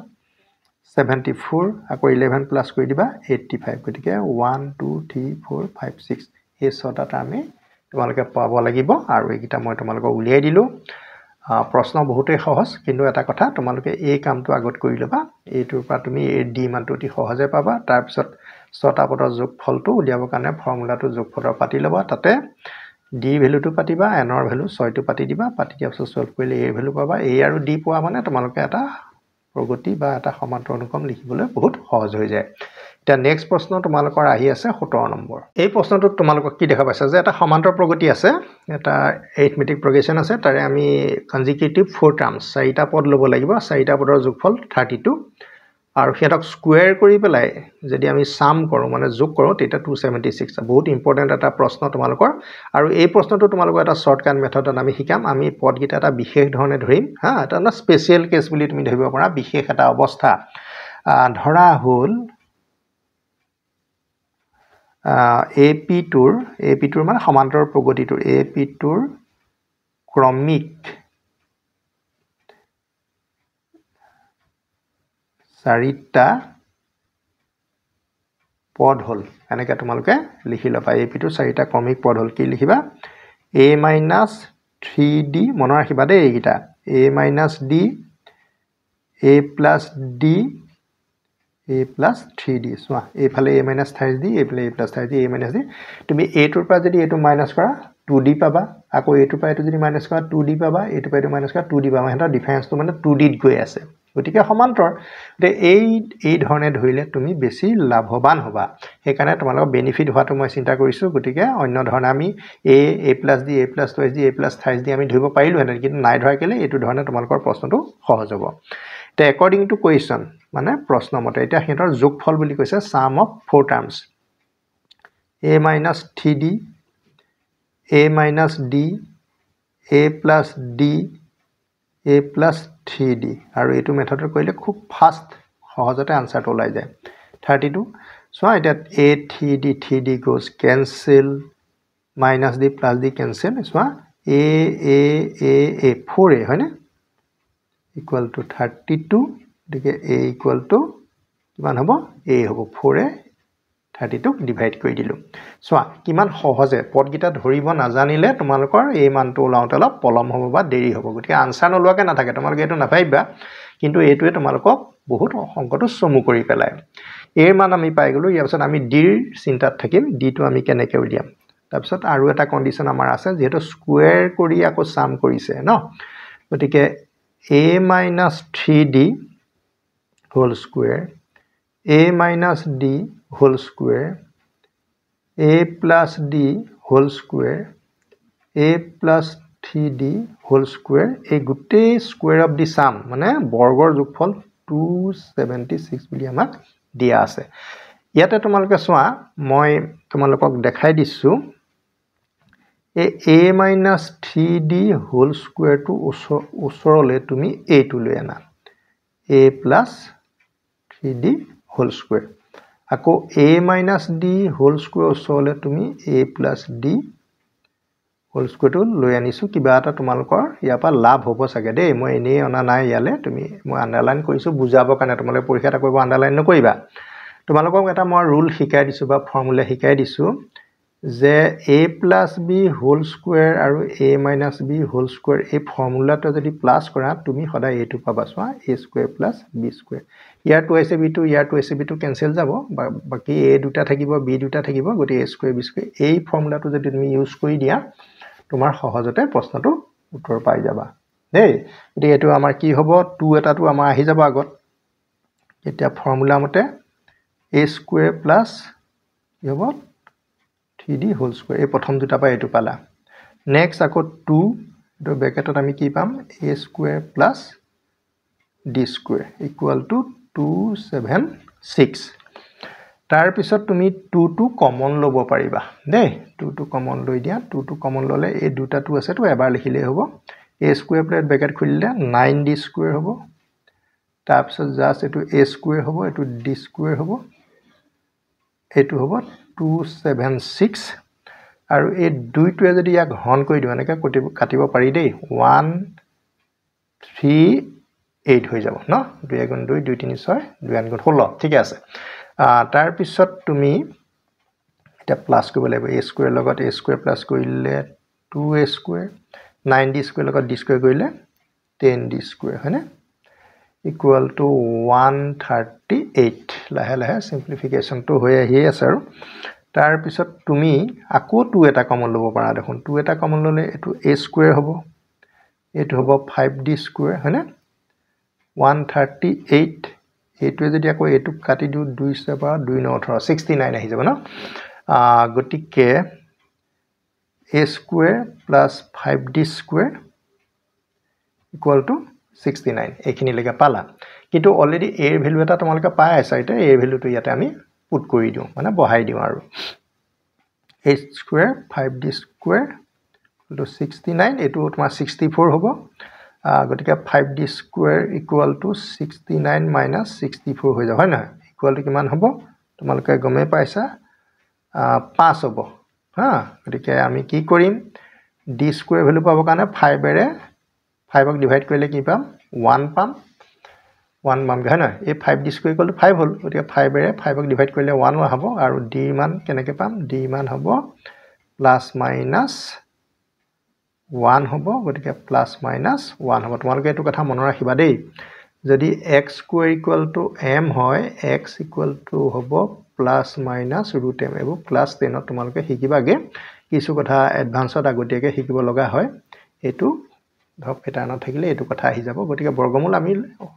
74 আকৌ 11 প্লাস কৰি দিবা 85 গতিকে 1 2 3 4 5 6 এই 6টা আমি তোমালোকে পাব লাগিব আৰু এইকিটা মই তোমালোকক উলিয়াই দিলো প্ৰশ্ন বহুতেই সহজ কিন্তু এটা কথা তোমালোকে এই কামটো আগত কৰি লবা এইটোৰ পৰা তুমি এই d মানটো অতি সহজে পাবা তাৰ পিছত 6টা পদৰ যোগফলটো উলিয়াবৰ কাৰণে ফৰ্মুলাটো যোগফলৰ পাতি লবা তাতে d ভ্যালুটো পাতিবা n ৰ ভ্যালু 6 টো পাতি দিবা পাতি দিয়াৰ পিছত সলভ কৰিলে a ভ্যালু পাবা a আৰু d পোৱা মানে তোমালোকে এটা প্ৰগতি বা এটা সমান্তৰ অনুক্ৰম লিখিবলৈ বহুত সহজ হৈ যায় এটা নেক্সট প্ৰশ্ন তোমালোকৰ আহি আছে 17 নম্বৰ এই প্ৰশ্নটো তোমালোকক কি দেখা পাইছা যে এটা সমান্তৰ প্ৰগতি আছে এটা এৰিথমেটিক প্ৰগ্ৰেছন আছে তাৰে আমি কনজিকিউটিভ 4 টাৰ্মছ 4টা পদ ল'ব লাগিব 4টা পদৰ যোগফল 32 আৰু হেতক স্কয়াৰ কৰি পেলাই যদি আমি সাম কৰো মানে যোগ কৰো তেতিয়া 276 বহুত ইম্পৰ্টেন্ট এটা প্ৰশ্ন তোমালোকৰ আৰু এই প্ৰশ্নটো তোমালোকৰ এটা শৰ্টকাট মেথডত আমি শিকাম আমি পদগিটা এটা বিশেষ ধৰণে ধৰিম হা এটা না স্পেশাল কেস বুলি তুমি ধৰিব পাৰা বিশেষ এটা অৱস্থা ধৰা হল ap tour মানে সমান্তৰ প্ৰগতিটোৰ ap tour ক্ৰমিক 4টা পদ হল এনেকৈ তোমালোকে লিখি লবা ap tour 4টা ক্ৰমিক পদ হল কি লিখিবা a - 3d মনৰ ৰাখিবা দেই এইগিটা a - d a plus d a plus 3d সোয়া এফালে a minus 3d এফালে a plus 3d a minus d তুমি a টোৰ পৰা যদি এটো মাইনাস কৰা 2d পাবা আকৌ a টোৰ পৰা এটো যদি মাইনাস কৰা 2d পাবা a টোৰ পৰা এটো মাইনাস কৰা 2d পাবা হেতৰ ডিফাৰেন্সটো মানে 2d ত গৈ আছে গতিকে সমান্তৰ তে এই ধৰণে ধৰিলে তুমি বেছি লাভৱান হ'বা হেকাৰণে তোমালোক বেনিফিট হোৱাটো মই চিন্তা কৰিছো গতিকে অন্য ধৰণে আমি a plus d a plus 2d a plus 3d আমি ধৰিব পাৰিলো হেতেন কিন্তু নাই ধৰা কেলে এটো ধৰণে তোমালোকৰ প্ৰশ্নটো সহজ হ'ব তে according to question মানে প্ৰশ্ন মতে এটা হেতৰ যোগফল বুলি কৈছে sum of 4 terms a minus 3d a minus d a plus d a plus 3d আৰু এটো মেথডৰ কৰিলে খুব ফাস্ট সহজতে আনসাৰটো ওলাই যায় 32 so এটা a 3d goes cancel minus d plus d cancel so a 4a হয়নে equal to 32 দিকে a equal to কিমান হ'ব a হ'ব 4a 32ক ডিভাইড কৰি দিলোঁ চোৱা কিমান সহজে পদকেইটা ধৰিব নাজানিলে তোমালোকৰ এই মানটো ওলাওঁতে অলপ পলম হ'ব বা দেৰি হ'ব গতিকে আনসাৰ নোলোৱাকৈ নাথাকে তোমালোকে এইটো নাভাবিবা কিন্তু এইটোৱে তোমালোকক বহুত অংকটো চমু কৰি পেলায় এৰ মান আমি পাই গ'লোঁ ইয়াৰ পিছত আমি ডিৰ চিন্তাত থাকিম ডিটো আমি কেনেকৈ উলিয়াম তাৰপিছত আৰু এটা কণ্ডিশ্যন আমাৰ আছে যিহেতু স্কুৱেৰ কৰি আকৌ চাম কৰিছে ন গতিকে a minus 3d whole square a minus d whole square a plus d whole square a plus 3d whole square এই গোটেই square of the sum মানে বৰ্গৰ যোগফল 276 বুলি আমাক দিয়া আছে ইয়াতে তোমালোকে চোৱা মই তোমালোকক দেখাই দিছোঁ a minus 3d whole square to ওচৰলৈ তুমি এইটো লৈ আনা a plus 3d whole square আকৌ a minus d whole square ওচৰলৈ তুমি a plus d whole square টো লৈ আনিছোঁ কিবা এটা তোমালোকৰ ইয়াৰ পৰা লাভ হ'ব চাগে দেই মই এনেই অনা নাই ইয়ালে তুমি মই আন্ডাৰলাইন কৰিছোঁ বুজাবৰ কাৰণে তোমালোকে পৰীক্ষাটা কৰিব আন্ডাৰলাইন নকৰিবা তোমালোকক এটা মই ৰুল শিকাই দিছোঁ বা ফৰ্মুলা শিকাই দিছোঁ যে a plus b whole square আৰু a minus b whole square এই ফৰ্মুলাটো যদি প্লাস কৰা তুমি সদায় এইটো পাবা চোৱা a square plus b square year 2ac b2 year 2ac b2 cancel যাব বাকি a দুটা থাকিব b দুটা থাকিব গতি a square b square এই ফৰ্মুলাটো যদি তুমি ইউজ কৰি দিয়া তোমাৰ সহজতে প্ৰশ্নটো উত্তৰ পাই যাবা দেই গতি এটো আমাৰ কি হ'ব 2 এটাটো আমাৰ আহি যাব আগত এতিয়া ফৰ্মুলা মতে a square plus কি হ'ব 3d whole square এই প্ৰথম দুটা পাই এটো পালা নেক্সট আকৌ 2 এটো ব্ৰেকেটত আমি কি পাম a square plus d square equal to 276 তাৰ পিছত তুমি 2 টো কমন লব পাৰিবা দেই 2 টো কমন লৈ দিয়া 2 টো কমন ললে এই দুটাটো আছে তো এবাৰ লিখিলে হ'ব a square প্লেট ব্ৰেকেট খুলিলে 9d square হ'ব তাৰ পিছত জাস্ট এটো a square হ'ব এটো d square হ'ব এটো হ'ব 276 আৰু এই দুইটোৱে যদি ইয়াক হৰণ কৰি দিও এনেকৈ কাটিব পাৰি দেই 138 হৈ যাব ন 2 গুণ 2 2 3 6 2 গুণ 16 ঠিক আছে তাৰ পিছত তুমি এটা প্লাস কৰিব লাগিব a স্কয়াৰ লগত a স্কয়াৰ প্লাস কৰিলে 2a স্কয়াৰ 9d স্কয়াৰ লগত d স্কয়াৰ কৰিলে 10d স্কয়াৰ হয়নে equal to 138 লাহে লাহে সিম্পলিফিকেশন তো হৈ আহি আছে আৰু তাৰ পিছত তুমি আকৌ 2 এটা কমন লব পাৰা দেখোন 2 এটা কমন ললে এটো a স্কয়াৰ হ'ব এটো হ'ব 5d স্কয়াৰ হয়নে 138 এটো যদি আকৌ এটো কাটি দিও 2 ৰ পৰা 2 9 18 69 আহি যাব ন গটিকে a square plus 5d square equal to 69 এইখিনি লেখা পালা কিন্তু অলৰেডি a এৰ ভ্যালু এটা তোমালকে পাই আছে এটা a এৰ ভ্যালুটো ইয়াতে আমি পুট কৰি দিও মানে বহাই দিও আৰু a square 5d square equal to 69 এটো তোমাৰ 64 হ'ব গটিকে 5d square equal to 69 minus 64 হৈ যাব হয় না equal to কিমান হ'ব তোমালকে গমে পাইছা 5 হ'ব হা গটিকে আমি কি কৰিম d স্কয়াৰ ভ্যালু পাব কাৰণে 5 এৰে 5 ক ডিভাইড কৰিলে কি পাম 1 পাম 1 পাম হয় না এই 5d স্কয়াৰ ইকুৱেল টু 5 হল গতিকে 5 এৰে 5 ক ডিভাইড কৰিলে 1 হ'ব আৰু d মান কেনেকৈ পাম d মান হ'ব প্লাস মাইনাস 1 হ'ব গতিকে প্লাস মাইনাস 1 হ'ব তোমালোকে এটো কথা মনত ৰাখিবা দেই যদি x square equal to m হয় x ইকুৱেল টু হ'ব প্লাস মাইনাস √m এব ক্লাস 10 ত তোমালোকে শিকিবাগে কিছু কথা এডভান্সত আগতীয়াকে শিকিব লগা হয় এটো ধক প্যাটাৰ্ণত থাকিলে এটো কথা আহি যাব গতিকে বৰ্গমূল আমি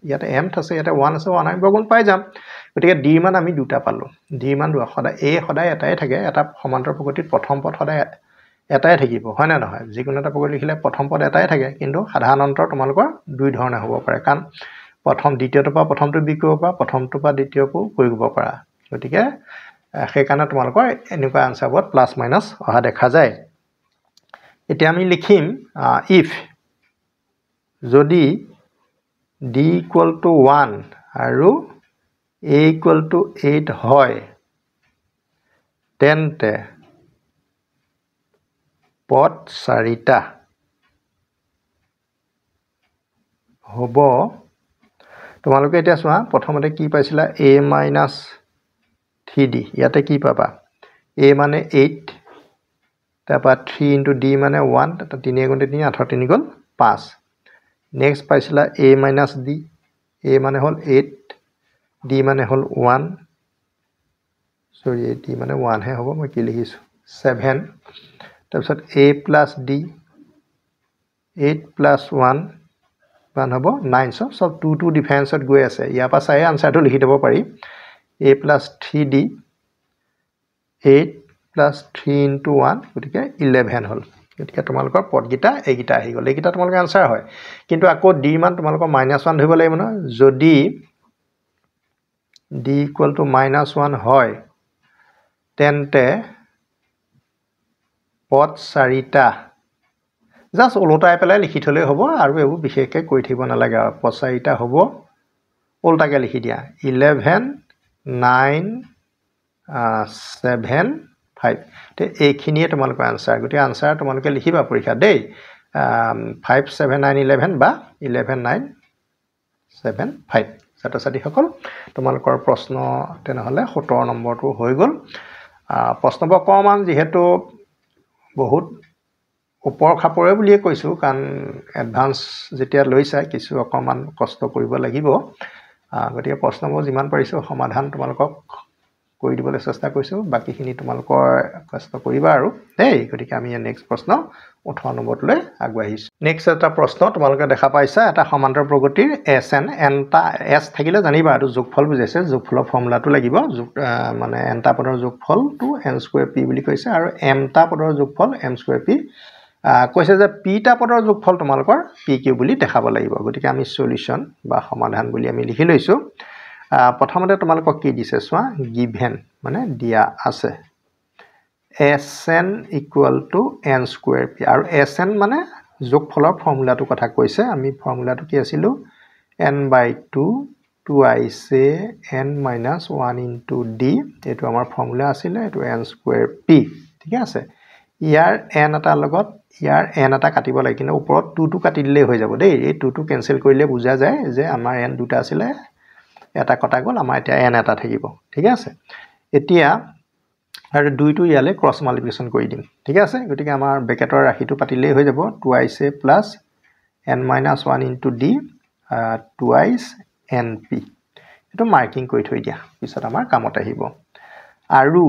ইয়াতে m আছে ইয়াতে 1 আছে 1 আমি বৰ্গমূল পাই যাম গতিকে d মান আমি দুটা পালো d মান সদায় a সদায় এটাই থাকে এটা সমান্তৰাল প্ৰগতিত প্ৰথম পদ সদায় এটাই থাকিব হয় না নহয় যিকোনো এটা প্ৰগতি লিখিলে প্ৰথম পদ এটাই থাকে কিন্তু সাধাৰণ অন্তৰ তোমালোকৰ দুই ধৰণে হ'ব পাৰে কাৰণ প্ৰথম দ্বিতীয়টো পৰা প্ৰথমটো বিক কৰিব পৰা প্ৰথমটো পৰা দ্বিতীয়টো কৰিব পৰা গতিকে সেই কাৰণে তোমালোকৰ এনেকুৱা আনসাৰবোৰ প্লাস মাইনাস অহা দেখা যায় এতিয়া আমি লিখিম if যদি d equal to 1 আৰু a equal to 8 হয় তেন্তে পদ 4টা হ'ব তোমালোকে এতিয়া চোৱা প্ৰথমতে কি পাইছিলা a - 3d ইয়াতে কি পাবা a মানে 8 তারপর 3 into d মানে 1 তারপর 3 গুণ 3 8 3 গুণ 5 নেক্সট পাইছিলা a minus d a মানে হল 8 d মানে হল 1 সরি d মানে 1 হে হ'ব মই কি লিখিছো 7 তাৰপিছত a plus d 8 plus 1 1 হ'ব 9 সব 2 ডিফাৰেন্সত গৈ আছে ইয়াৰ পৰা চাই আনসাৰটো লিখি দিব পাৰি a plus 3d 8 plus 3 into 1 গতিকে 11 হল গতিকে তোমালোকৰ পদগিটা এইগিটা আহি গল এইগিটা তোমালোকৰ আনসাৰ হয় কিন্তু আকৌ d মান তোমালোকৰ -1 ধৰিব লাগিব না যদি d equal to -1 হয় তেন্তে পদ 4টা জাস্ট ওলটাই পেলাই লিখি থলে হ'ব আৰু এবোৰ বিশেষকৈ কৈ থাকিব নালাগে পদ 4টা হ'ব ওলটাকে লিখি দিয়া 11 9 7 5 তে এইখিনিয়ে তোমালোকৰ আনসাৰ গতি আনসাৰ তোমালোকে লিখিবা পৰীক্ষা দেই 5 7 9 11 বা 11 9 7 5 ছাত্ৰ-ছাত্ৰী সকল তোমালোকৰ প্ৰশ্ন তেনেহলে 17 নম্বৰটো হৈ গল প্ৰশ্নবোৰ কমান যেহেতু বহুত ওপৰ খাপৰে বুলিয়ে কৈছো কাৰণ এডভান্স যেতিয়া লৈছা কিছু অকমান কষ্ট কৰিব লাগিব গতিকে প্ৰশ্নবোৰ যিমান পাৰিছো সমাধান তোমালোকক কৰি দিবলৈ চেষ্টা কৰিছো বাকিখিনি তোমালোকৰ কষ্ট কৰিবা আৰু দেই গতিকে আমি নেক্সট প্ৰশ্ন 18 নম্বৰলৈ আগুৱাইছো নেক্সট এটা প্ৰশ্ন তোমালোকে দেখা পাইছা এটা সমান্তৰ প্ৰগতিৰ SN এনটা S থাকিলে জানিবা আৰু যোগফল বুজাইছে যোগফলৰ ফৰ্মুলাটো লাগিব মানে এনটা পদৰ যোগফলটো n² p বুলি কৈছে আৰু mটা পদৰ যোগফল m² p কৈছে যে pটা পদৰ যোগফল তোমালোকৰ pq বুলি দেখাব লাগিব গতিকে আমি সলিউশন বা সমাধান বুলি আমি লিখি লৈছো প্ৰথমতে তোমালোকক কি দিছে চোৱা গিভেন মানে দিয়া আছে SN equal to n² p আৰু SN মানে যোগফলৰ ফৰ্মুলাটো কথা কৈছে আমি ফৰ্মুলাটো কি আছিল n/2 twice n - 1 into d এটো আমাৰ ফৰ্মুলা আছিল এটো n² p ঠিক আছে ইয়াৰ n এটা লগত ইয়াৰ n এটা কাটিব লাগে কিন্তু ওপৰত 2 টো কাটি দিলে হৈ যাব দেই এই 2 টো কেনসেল কৰিলে বুজা যায় যে আমাৰ n দুটা আছিল এটা কটা গল আমাৰ এতিয়া n এটা থাকিব ঠিক আছে এতিয়া আৰু 2 টো ইয়ালে ক্ৰস মাল্টিপ্লিকেশন কৰি দিম ঠিক আছে গতিকে আমাৰ ব্ৰেকেটৰ ৰাশিটো পাতিলেই হৈ যাব twice plus n - 1 into d twice np এটো মাৰ্কিং কৰি থৈ দিয়া পিছত আমাৰ কামত আহিব আৰু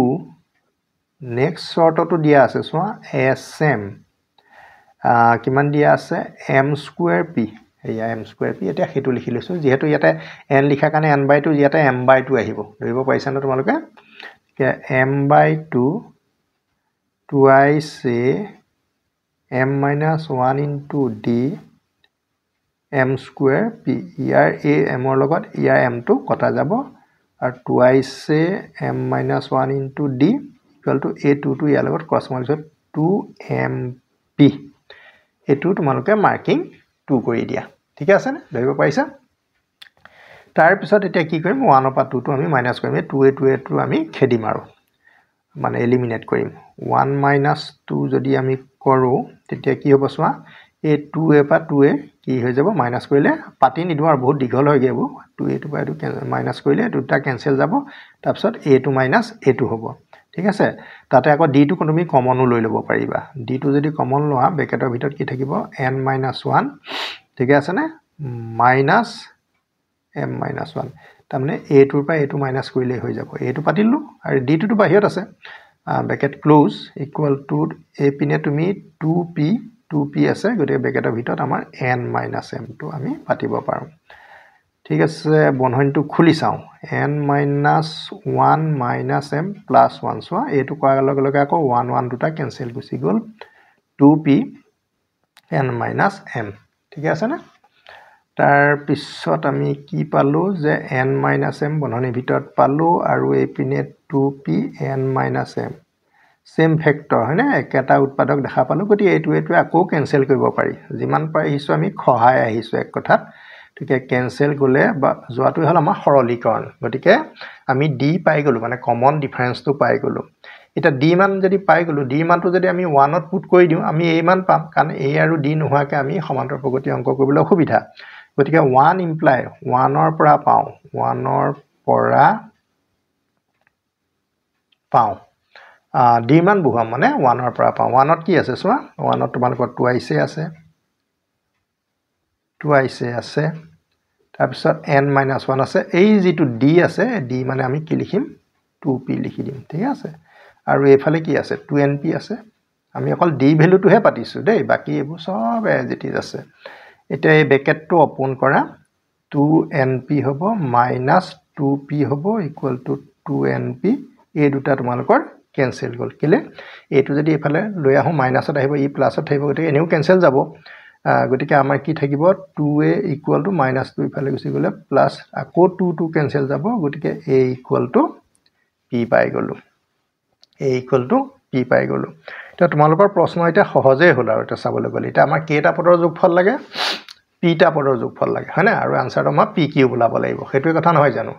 নেক্সট শৰ্টটো দিয়া আছে চোৱা sm কিমান দিয়া আছে m² p এয়া m² p এটা হেতু লিখি লৈছো যেহেতু ইয়াতে n লিখা কাৰণে n/2 ইয়াতে m/2 আহিব ধৰিব পাইছা না তোমালোকে m/2 twice m - 1 into d m² p year a m ৰ লগত ইয়াৰ m টো কটা যাব আৰু twice m - 1 into d equal to a2 টো ইয়াৰ লগত ক্ৰস মাল্টিপ্লিকেশন 2mp এটো তোমালোকে মাৰ্কিং 2 কৰি দিয়া ঠিক আছে না ধৰিব পাইছা তাৰ পিছত এতিয়া কি কৰিম 1 পৰা 2 টো আমি মাইনাস কৰিম 2 আমি খেদিম আৰু মানে এলিমিনেট কৰিম 1 - 2 যদি আমি কৰো তেতিয়া কি হ'ব চোৱা এই 2a পৰা 2a কি হৈ যাব মাইনাস কৰিলে পাতি নিদো আৰু বহুত দীঘল হৈ গেব 2a টো পৰা 2 মাইনাস কৰিলে দুটা কেনসেল যাব তাৰ পিছত a টো মাইনাস a টো হ'ব ঠিক আছে তাতে আকৌ d টো তুমি কমনো লৈ লব পাৰিবা d টো যদি কমন লোৱা ব্ৰেকেটৰ ভিতৰত কি থাকিব n - 1 ঠিক আছে না মাইনাস m - 1 তাৰ মানে a টোৰ পৰা a টো মাইনাস কৰিলে হৈ যাব a টো পাতিলো আৰু d টো বাহিৰত আছে bracket close equal to a পিনে তুমি 2p আছে গতিকে ব্ৰেকেটৰ ভিতৰত আমাৰ n - m টো আমি পাতিব পাৰো ঠিক আছে বন্ধনীটো খুলি চাও n - 1 - m plus 1 সো এটো কৰাৰ লগে লগে আকৌ 1 1 দুটা কেনসেল গুচি গল 2p n - m ঠিক আছে না তাৰ পিছত আমি কি পালো যে n - m বন্ধনীৰ ভিতৰত পালো আৰু এই পিনে 2p n - m same factor হয়নে একেটা উৎপাদক দেখা পালো গতিকে এইটো আকৌ কেনসেল কৰিব পাৰি যিমান পাৰিছো আমি খহাই আহিছো এক কথাত ঠিক কেনসেল গলে বা যোৱাটো হল আমাৰ সৰলীকৰণ গতিকে আমি d পাই গলো মানে কমন ডিফাৰেন্সটো পাই গলো এটা d মান যদি পাই গলো d মানটো যদি আমি 1 ত পুট কৰি দিও আমি a মান পাম কাৰণ a আৰু d নোহোৱাকে আমি সমান্তৰ প্ৰগতি অংক কৰিবলৈ অসুবিধা গতিকে 1 ইমপ্লাই 1 ৰ পৰা পাও 1 ৰ পৰা পাওঁ d মান বহুৱাম মানে 1 ৰ পৰা পাওঁ 1 ত কি আছে চোৱা 1 ত তোমালোকৰ টুৱাইছে আছে তাৰপিছত n - 1 আছে এই যেটো d আছে d মানে আমি কি লিখিম 2p লিখি দিম ঠিক আছে আৰু এফালে কি আছে 2np আছে আমি অকল d ভ্যালুটোহে পাতিছো দেই বাকি এবোৰ সব এজ ইট ইজ আছে এটা এই ব্ৰেকেটটো ওপেন কৰা 2np হ'ব - 2p হ'ব ইকুৱেল টু 2np এই দুটা তোমালোকৰ কেনসেল গল কেলে এটো যদি এফালে লৈ আহো মাইনাসত আহিব ই প্লাসত থাকিব গতে এনেও কেনসেল যাব গতিকে আমাৰ কি থাকিব 2a ইকুৱেল টু -2 ইফালে গুচি গলে প্লাস আকৌ 2 কেনসেল যাব গতিকে a ইকুৱেল টু p পাই গলো a ইকুৱেল টু p পাই গলো এটা তোমালোকৰ প্ৰশ্ন এটা সহজে হ'ল আৰু এটা চাবলৈ গলে এটা আমাৰ কেটা পদৰ যোগফল লাগে p টা পদৰ যোগফল লাগে হয় না আৰু আনসাৰটো আমাৰ p কিউ ওলাব লাগিব হেতুই কথা নহয় জানো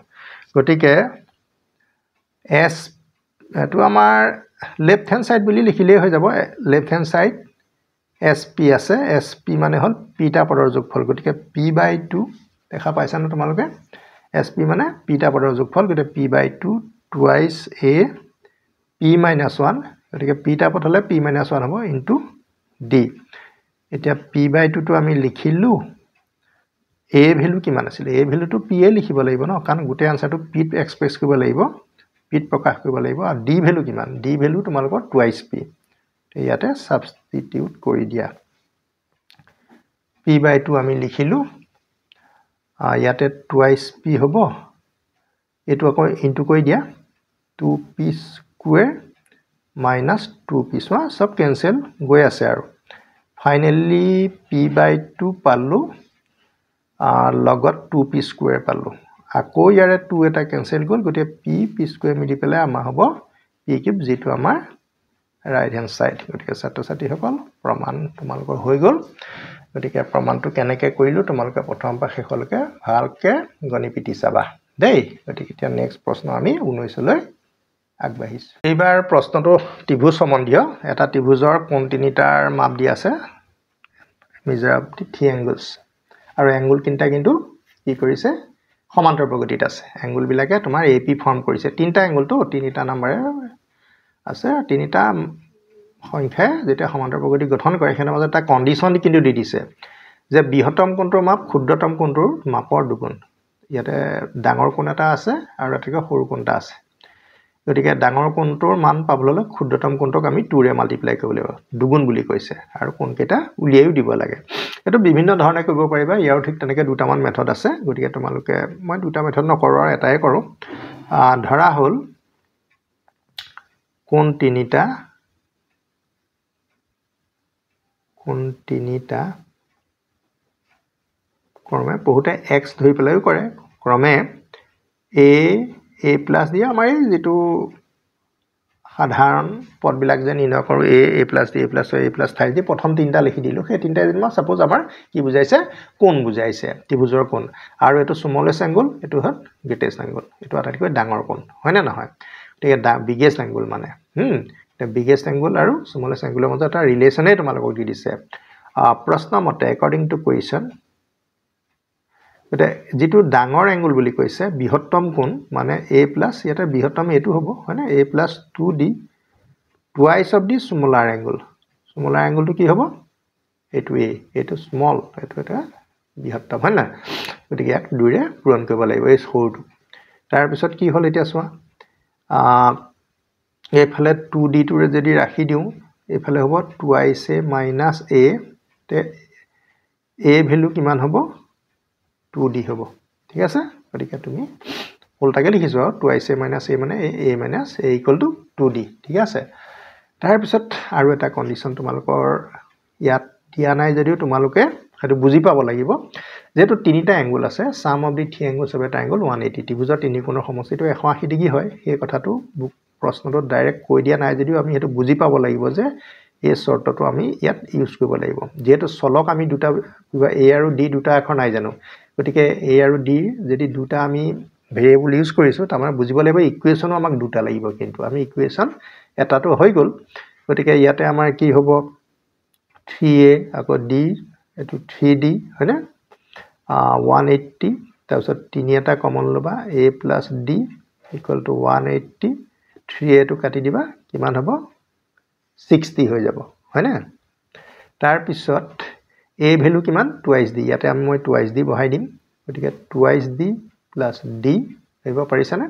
গতিকে s এটো আমাৰ লেফট হ্যান্ড সাইড বুলি লিখিলেই হৈ যাব লেফট হ্যান্ড সাইড sp আছে sp মানে হল p টা পদৰ যোগফল গতিকে p/2 দেখা পাইছা না তোমালোকে sp মানে p টা পদৰ যোগফল গতিকে p/2 টুৱাইস a p - 1 গতিকে p টা পদ হলে p - 1 হ'ব ইনটু d এতিয়া p/2 টো আমি লিখিলো a ভ্যালু কিমান আছিল a ভ্যালুটো p এ লিখিব লাগিব ন কাৰণ গোটে আনসাৰটো p ত এক্সপ্ৰেছ কৰিব লাগিব p ত প্ৰকাশ কৰিব লাগিব আৰু d ভ্যালু কিমান d ভ্যালু তোমালোকৰ টুৱাইস p ইয়াতে সাবস্টিটিউট কৰি দিয়া p/2 আমি লিখিলো ইয়াতে টুৱাইস p হ'ব এটো আকৌ ইনটু কৰি দিয়া 2p স্কয়াৰ - 2p সব কেনসেল গৈ আছে আৰু ফাইনালি p/2 পালো লগত 2p স্কয়াৰ পালো আকৌ ইয়াৰে 2 এটা কেনসেল গল গতে p স্কয়াৰ মিলি পেলাই আমাৰ হ'ব p কিউব যেটো আমাৰ ৰাইট হ্যান্ড সাইড গতিকে ছাত্ৰ-ছাত্ৰী সকল প্ৰমাণ তোমালোকৰ হৈ গল গতিকে প্ৰমাণটো কেনেকৈ কৰিলো তোমালোকে প্ৰথম পৰা শেষলৈকে ভালকে গণি পিটি চাবা দেই গতিকে এতিয়া নেক্সট প্ৰশ্ন আমি 19 লৈ আগবাঢ়িছো এইবাৰ প্ৰশ্নটো ত্ৰিভুজ সম্বন্ধীয় এটা ত্ৰিভুজৰ কোণ তিনিটাৰ মাপ দিয়া আছে measure of the three angles আৰু এংগল তিনিটা কিন্তু কি কৰিছে সমান্তৰ প্ৰগতিত আছে এংগল বিলাকে তোমাৰ এপি ফৰ্ম কৰিছে তিনিটা এংগলটো তিনিটা নম্বৰে আছে তিনিটা সংখ্যায় যেটা সমান্তৰ প্ৰগতি গঠন কৰে হেনৰ মাজত এটা কন্ডিশন কিন্তু দি দিছে যে বৃহত্তম কোণটোৰ মাপ ক্ষুদ্ৰতম কোণটোৰ মাপৰ দুগুণ ইয়াতে ডাঙৰ কোণ এটা আছে আৰু এটাকে সৰু কোণ এটা আছে গতিকে ডাঙৰ কোণটোৰ মান পাবলৈ ক্ষুদ্ৰতম কোণটোক আমি 2 ৰে মাল্টিপ্লাই কৰিব লাগিব দুগুণ বুলি কৈছে আৰু কোণকেটা উলিয়াইও দিব লাগে এটো বিভিন্ন ধৰণে কৰিব পাৰিবা ইয়াৰ ঠিক তেনেকৈ দুটামান মেথড আছে গতিকে তোমালোকে মই দুটা মেথড নকৰো আৰু এটাই কৰো ধৰা হল কোণ তিনিটা ক্ৰমে বহুতে x ধৰি পেলাইও কৰে ক্ৰমে a প্লাস দিয়া আমাৰ এই যেটো সাধাৰণ পদবিলাক যে নিৰ্ণয় কৰো a plus d a plus a plus ঠাই দি প্ৰথম তিনটা লিখি দিলো সেই তিনটা যেনিবা সাপোজ আমাৰ কি বুজাইছে কোণ বুজাইছে ত্ৰিভুজৰ কোণ আৰু এটো স্মলেষ্ট এংগল এটো হল গ্ৰেটেষ্ট এংগল এটো আটাইতকৈ ডাঙৰ কোণ হয় না নহয় ঠিক বিগেষ্ট এংগল মানে বিগেষ্ট এংগল আৰু স্মলেষ্ট এংগলৰ মাজত এটা ৰিলেচনে তোমালোকক দি দিছে প্ৰশ্ন মতে according to question এটা যেটো ডাঙৰ এংগল বুলি কৈছে বৃহত্তম কোণ মানে a প্লাস ইয়াতে বৃহত্তম এটো হ'ব হয়নে a plus 2d twice of the smaller এংগলটো কি হ'ব এটো a এটো স্মল এটো এটা বৃহত্তম হয় না গতিকে ইয়াক 2 ৰে পূৰণ কৰিব লাগিব এই সৰুটো তাৰ পিছত কি হ'ল এতিয়া চোৱা এফালে 2d টোৰে যদি ৰাখি দিও এফালে হ'ব টুৱাইস a minus a তে a ভ্যালু কিমান হ'ব 2d হ'ব ঠিক আছে গতিকে তুমি উল্টাকে লিখিছো টুৱাইস a minus a মানে a minus a equal to 2d ঠিক আছে তাৰ পিছত আৰু এটা কন্ডিশন তোমালোকৰ ইয়াত দিয়া নাই যদিও তোমালোকে হেতু বুজি পাব লাগিব যেটো তিনিটা এংগল আছে sum of the three angles of এটা এংগল 180 ত্ৰিভুজৰ তিনি কোণৰ সমষ্টিটো 180 ডিগ্ৰী হয় এই কথাটো প্ৰশ্নটো ডাইৰেক্ট কৈ দিয়া নাই যদিও আমি হেতু বুজি পাব লাগিব যে এই শৰ্তটো আমি ইয়াত ইউজ কৰিব লাগিব যেটো চলক আমি দুটা a আৰু d দুটা এখন নাই জানো গতিকে a আৰু d যদি দুটা আমি ভেৰিয়েবল ইউজ কৰিছো তাৰমানে বুজিব লাগিব ইকুৱেশনো আমাক দুটা লাগিব কিন্তু আমি ইকুৱেশন এটাটো হৈ গল গতিকে ইয়াতে আমাৰ কি হ'ব 3a আকৌ d এটো 3d হয়নে 180 তাৰপিছত তিনি এটা কমন লবা a plus d equal to 180 3a টো কাটি দিবা কিমান হ'ব 60 হৈ যাব হয়নে তাৰ পিছত a ভ্যালু কিমান টুৱাইস d ইয়াতে আমি মই টুৱাইস d বহাই দিম গতিকে টুৱাইস d প্লাস d হেব পাৰিছানে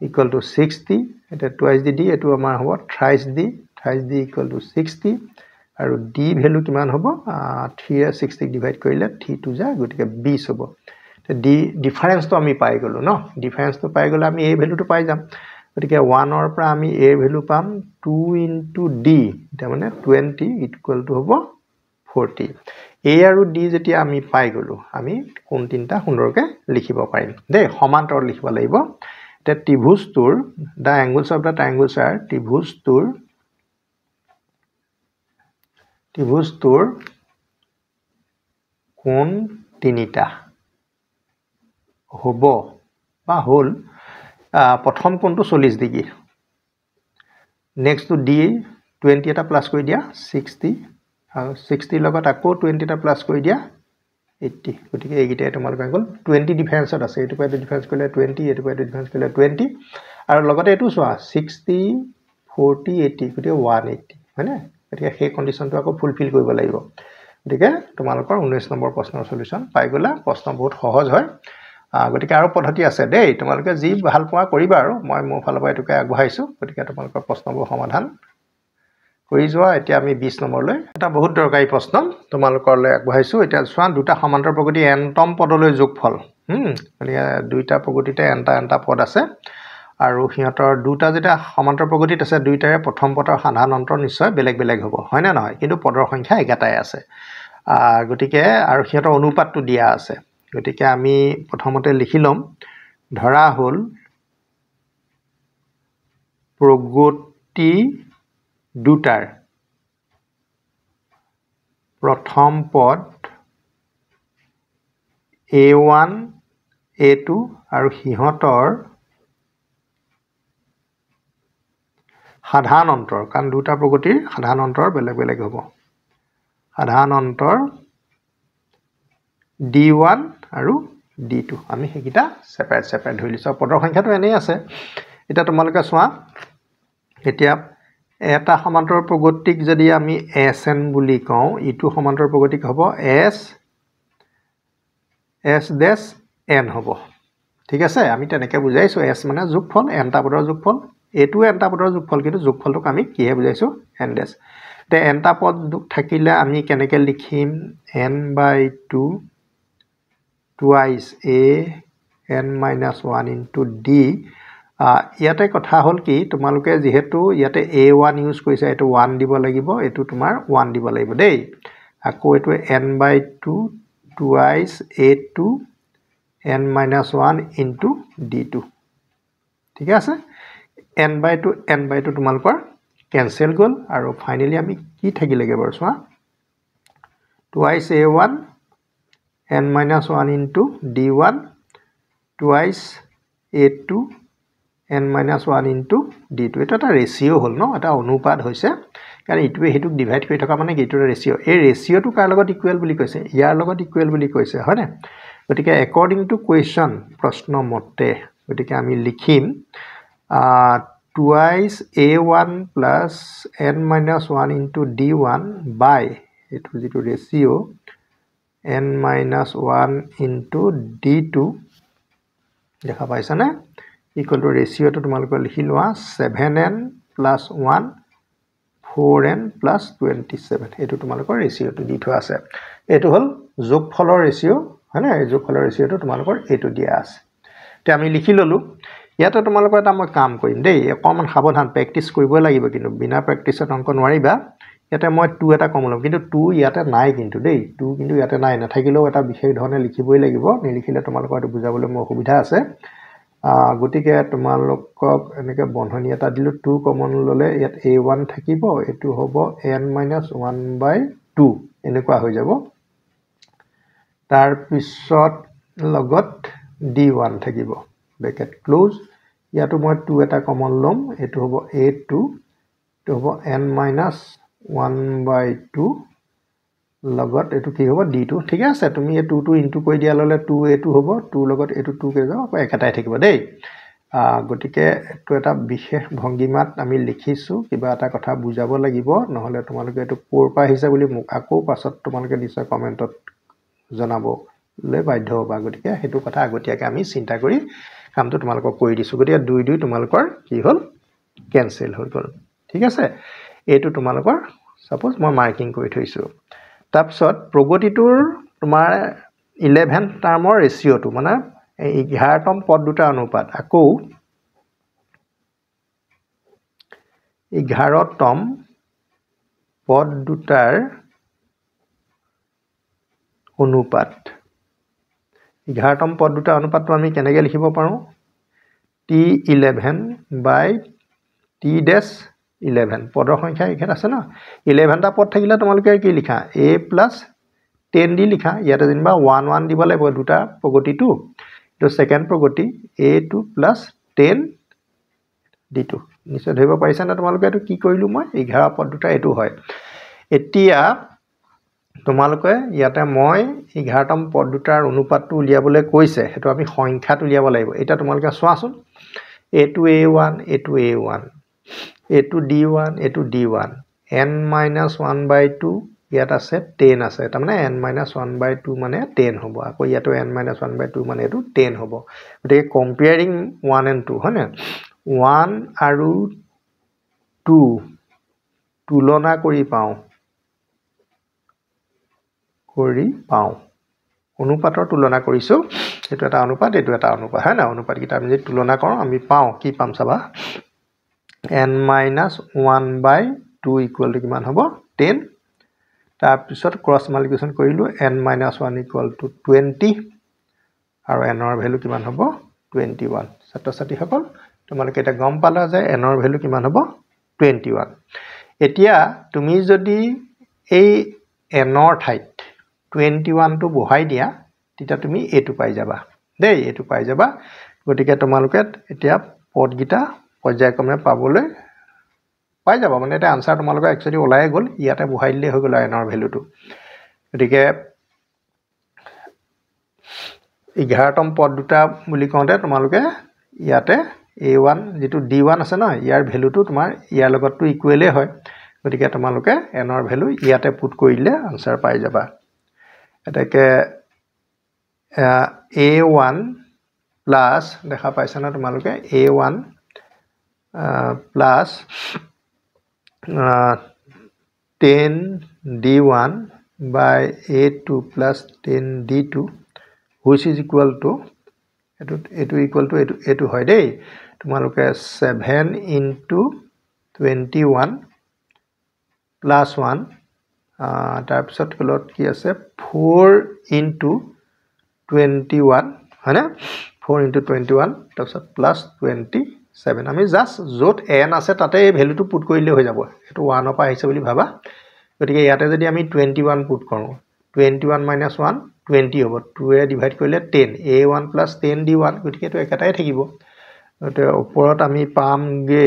ইকুয়াল টু 60 এটা টুৱাইস d এটো আমাৰ হ'ব থ্ৰাইস d ইকুয়াল টু 60 আৰু d ভ্যালু কিমান হ'ব 3 এ 60 ডিভাইড কৰিলে 3 টু যা গতিকে 20 হ'ব d ডিফাৰেন্স তো আমি পাই গলো ন ডিফাৰেন্স তো পাই গলে আমি a ভ্যালুটো পাই যাম গতিকে 1 ৰ পৰা আমি a ভ্যালু পাম 2 ইনটু d এটা মানে 20 ইকুয়াল টু হ'ব 40 a আৰু d যেতিয়া আমি পাই গলো আমি কোন তিনটা সুন্দৰকে লিখিব পাৰিম দে সমান্তৰ লিখিব লাগিব এটা ত্ৰিভুজটোৰ the angles of the triangles are ত্ৰিভুজটোৰ কোন তিনিটা হ'ব বা হল প্ৰথম কোণটো 40 ডিগ্ৰী নেক্সট টু d 20 এটা প্লাস কৰি দিয়া 60 আৰু 60 লগত আকৌ 20 এটা প্লাস কৰি দিয়া 80 গতিকে এইগিটা তোমালোক গল 20 ডিফাৰেন্সত আছে এটো পাইটো ডিফাৰেন্স কৰিলে 20 এটো পাইটো ডিফাৰেন্স কৰিলে 20 আৰু লগতে এটো চোৱা 60 40 80 গতিকে 180 হয়নে গতিকে সেই কন্ডিশনটো আকৌ ফুলফিল কৰিব লাগিব গতিকে তোমালোকৰ 19 নম্বৰ প্ৰশ্নৰ সলিউশন পাই গলা প্ৰশ্ন বহুত সহজ হয় গতিকে আৰু পদ্ধতি আছে দেই তোমালোকে যি ভাল পোৱা কৰিবা আৰু মই মোৰ ফালৰ পৰা এটোকে আগবঢ়াইছো গতিকে তোমালোকৰ প্ৰশ্নবোৰ সমাধান কৰি যোৱা এতিয়া আমি 20 নম্বৰলৈ এটা বহুত দৰকাৰী প্ৰশ্ন তোমালোকৰলৈ আগবঢ়াইছো এতিয়া চোৱা দুটা সমান্তৰ প্ৰগতি nতম পদলৈ যোগফল গতিকে দুইটা প্ৰগতিতে এনটা পদ আছে আৰু হিয়তৰ দুটা যেটা সমান্তৰ প্ৰগতিত আছে দুইটাৰে প্ৰথম পদৰ সাধাৰণ অন্তৰ নিশ্চয় বেলেগ বেলেগ হ'ব হয় না নহয় কিন্তু পদৰ সংখ্যা একাটাই আছে গতিকে আৰু হিয়তৰ অনুপাতটো দিয়া আছে গতিকে আমি প্ৰথমতে লিখি লম ধৰা হল প্ৰগতি দুটাৰ প্ৰথম পদ a1 a2 আৰু হিহতৰ সাধাৰণ অন্তৰ কাৰণ দুটা প্ৰগতিৰ সাধাৰণ অন্তৰ বেলেগ বেলেগ হ'ব সাধাৰণ অন্তৰ d1 আৰু d2 আমি হেকিটা সেপাৰেট ধৰি লিছো পদৰ সংখ্যাটো এনেই আছে এটা তোমালোকে চোৱা এতিয়া এটা সমান্তৰ প্ৰগতিক যদি আমি sn বুলি কওঁ ইটো সমান্তৰ প্ৰগতিক হ'ব s dash n হ'ব ঠিক আছে আমি তেনেকৈ বুজাইছো s মানে যোগফল nটা পদৰ যোগফল এটো nটা পদৰ যোগফল কিন্তু যোগফলটোক আমি কিহে বুজাইছো n dash তে nটা পদ থাকিলে আমি কেনেকৈ লিখিম n/2 twice a n minus 1 into d ইয়াতে কথা হল কি তোমালোকে যেহেতু ইয়াতে a1 ইউজ কৰিছা এটো 1 দিব লাগিব এটো তোমাৰ 1 দিব লাগিব দেই আকৌ এটো n/2 twice a2 n minus 1 into d2 ঠিক আছে n/2 তোমালোকৰ কেনসেল গল আৰু ফাইনালি আমি কি থাকিলেগে বাৰু চোৱা twice a1 n minus 1 into d1 twice a2 n minus 1 into d2 এটা ৰেশিও হল ন এটা অনুপাত হৈছে কাৰণ ইটোৱে হেতুক ডিভাইড কৰি থকা মানে গেটৰ ৰেশিও এই ৰেশিওটো কাৰ লগত ইকুৱেল বুলি কৈছে ইয়াৰ লগত ইকুৱেল বুলি কৈছে হয়নে গতিকে অ্যাকৰ্ডিং টু কোৱেশ্চন প্ৰশ্ন মতে গতিকে আমি লিখিম twice a1 plus n minus 1 into d1 by এটো যেটো ৰেশিও n minus 1 into d2 দেখা পাইছা না equal to ratio to তোমালোকে লিখি লোৱা 7n plus 1 4n plus 27 এটো তোমালোকৰ ৰেশিও টো দি থোৱা আছে এটো হল যোগফলৰ ৰেশিও হয়নে যোগফলৰ ৰেশিও টো তোমালোকৰ এটো দিয়া আছে তে আমি লিখি ললো ইয়াতে তোমালোকৰ এটা মই কাম কৰিম দেই অকমান সাৱধান প্ৰেক্টিস কৰিব লাগিব কিন্তু বিনা প্ৰেক্টিছত অংক নোৱাৰিবা ইয়াতে মই 2 এটা কম লম কিন্তু 2 ইয়াতে নাই কিন্তু দেই 2 কিন্তু ইয়াতে নাই নাথাকিলেও এটা বিশেষ ধৰণে লিখিবই লাগিব নিলিখিলে তোমালোকৰ এটা বুজাবলৈ মোৰ অসুবিধা আছে গতিকে তোমালোকক এনেকে বন্ধনী এটা দিলো 2 কমন ললে ইয়াত a1 থাকিব এটো হ'ব n minus 1/2 এনেকুৱা হৈ যাব তাৰ পিছত লগত d1 থাকিব ব্ৰেকেট ক্লোজ ইয়াতো মই 2 এটা কমন লম এটো হ'ব a2 এটো হ'ব n minus 1/2 লগত এটো কি হ'ব d2 ঠিক আছে তুমি এই 2 ইনটু কৰি দিয়া ললে 2a2 হ'ব 2 লগত এটো 2 কে যাব আকৌ একাটাই থাকিব দেই গতিকে এইটো এটা বিশেষ ভংগীমাত আমি লিখিছোঁ কিবা এটা কথা বুজাব লাগিব নহ'লে তোমালোকে এইটো ক'ৰ পৰা আহিছে বুলি মোক আকৌ পাছত তোমালোকে নিশ্চয় কমেণ্টত জনাবলৈ বাধ্য হ'বা গতিকে সেইটো কথা আগতীয়াকৈ আমি চিন্তা কৰি কামটো তোমালোকক কৰি দিছোঁ গতিকে 2 তোমালোকৰ কি হ'ল কেনচেল হৈ গ'ল ঠিক আছে এইটো তোমালোকৰ সাপোজ মই মাৰ্কিং কৰি থৈছোঁ তাৰপিছত প্ৰগতিটোৰ তোমাৰ 11 টাৰ্মৰ ৰেচিঅ'টো মানে 11তম পদ দুটা অনুপাত আকৌ 11তম পদ দুটাৰ অনুপাত 11তম পদ দুটা অনুপাতটো আমি কেনেকৈ লিখিব পাৰোঁ t11 বাই t-11 পদৰ সংখ্যা এখান আছে ন 11টা পদ থাকিলে তোমালোকে কি লিখা a + 10 দি লিখা ইয়াতে যেনিবা 1 1 দিব লাগিব দুটা প্ৰগতিটো তো সেকেন্ড প্ৰগতি a2 + 10 d2 নিশ্চয় ধৰিব পাৰিছা না তোমালোকে এটো কি কৰিলো মই 11 পদ দুটা এটো হয় এতিয়া তোমালোকে ইয়াতে মই 11তম পদ দুটাৰ অনুপাতটো উলিয়াবলৈ কৈছে হেতু আমি সংখ্যাত উলিয়াব লাগিব এটা তোমালোকে চোৱাচোন a2 a1 a2 a1 a2 d1 a2 d1 n-1/2 ইয়াত আছে 10 আছে তাৰ মানে n-1/2 মানে 10 হ'ব আকৌ ইয়াতো n-1/2 মানে এটো 10 হ'ব গতিকে কম্পেয়াৰিং 1 and 2 হয়নে 1 আৰু 2 তুলনা কৰি পাওঁ অনুপাতৰ তুলনা কৰিছো এটো এটা অনুপাত হয় না অনুপাত কিটা আমি যদি তুলনা কৰো আমি পাওঁ কি পাম চাবা n-1/2 ইকুৱেল টু কিমান হ'ব 10 তাৰ পিছত ক্ৰস মাল্টিপ্লিকেশন কৰিলো n-1 ইকুৱেল টু 20 আৰু n ৰ ভ্যালু কিমান হ'ব 21 ছাত্ৰ-ছাত্ৰী সকল তোমালোকে এটা গম পালা যে n ৰ ভ্যালু কিমান হ'ব 21 এতিয়া তুমি যদি এই n ৰ ঠাইত 21 টো বহাই দিয়া তেতিয়া তুমি এটো পাই যাবা দেই এটো পাই যাবা গতিকে তোমালোকে এতিয়া পদগিটা পৰ্যায়ক্ৰমে পাবলৈ পাই যাবা মানে এটা আনসাৰ তোমালোকে একচুয়ালি ওলাই গ'ল ইয়াতে বহাই দিলে হৈ গ'ল n ৰ ভ্যালুটো গতিকে 11তম পদ দুটা বুলি কওঁতে তোমালোকে ইয়াতে a1 যেটো d1 আছে ন ইয়াৰ ভ্যালুটো তোমাৰ ইয়াৰ লগতটো ইকুৱেলে হয় গতিকে তোমালোকে n ৰ ভ্যালু ইয়াতে পুট কৰিলে আনসাৰ পাই যাবা এটাকে a1 প্লাস দেখা পাইছা না তোমালোকে a1 plus 10d1 by a2 plus 10d2 which is equal to এটো equal to এটো হয় দেই তোমালোকে 7 into 21 plus 1 তাৰ পিছত কলত কি আছে 4 into 21 হয়নে 4 into 21 তাৰ পিছত plus 27 আমি জাস্ট যত n আছে তাতে এই ভ্যালুটো পুট কৰিলে হৈ যাব এটো 1 পৰা আহিছে বুলি ভাবা গতিকে ইয়াতে যদি আমি 21 পুট কৰো 21 minus 1 20 হ'ব 2 এ ডিভাইড কৰিলে 10 a1 plus 10 d1 গতিকে এটো একাটাই থাকিব এটো ওপৰত আমি পামগে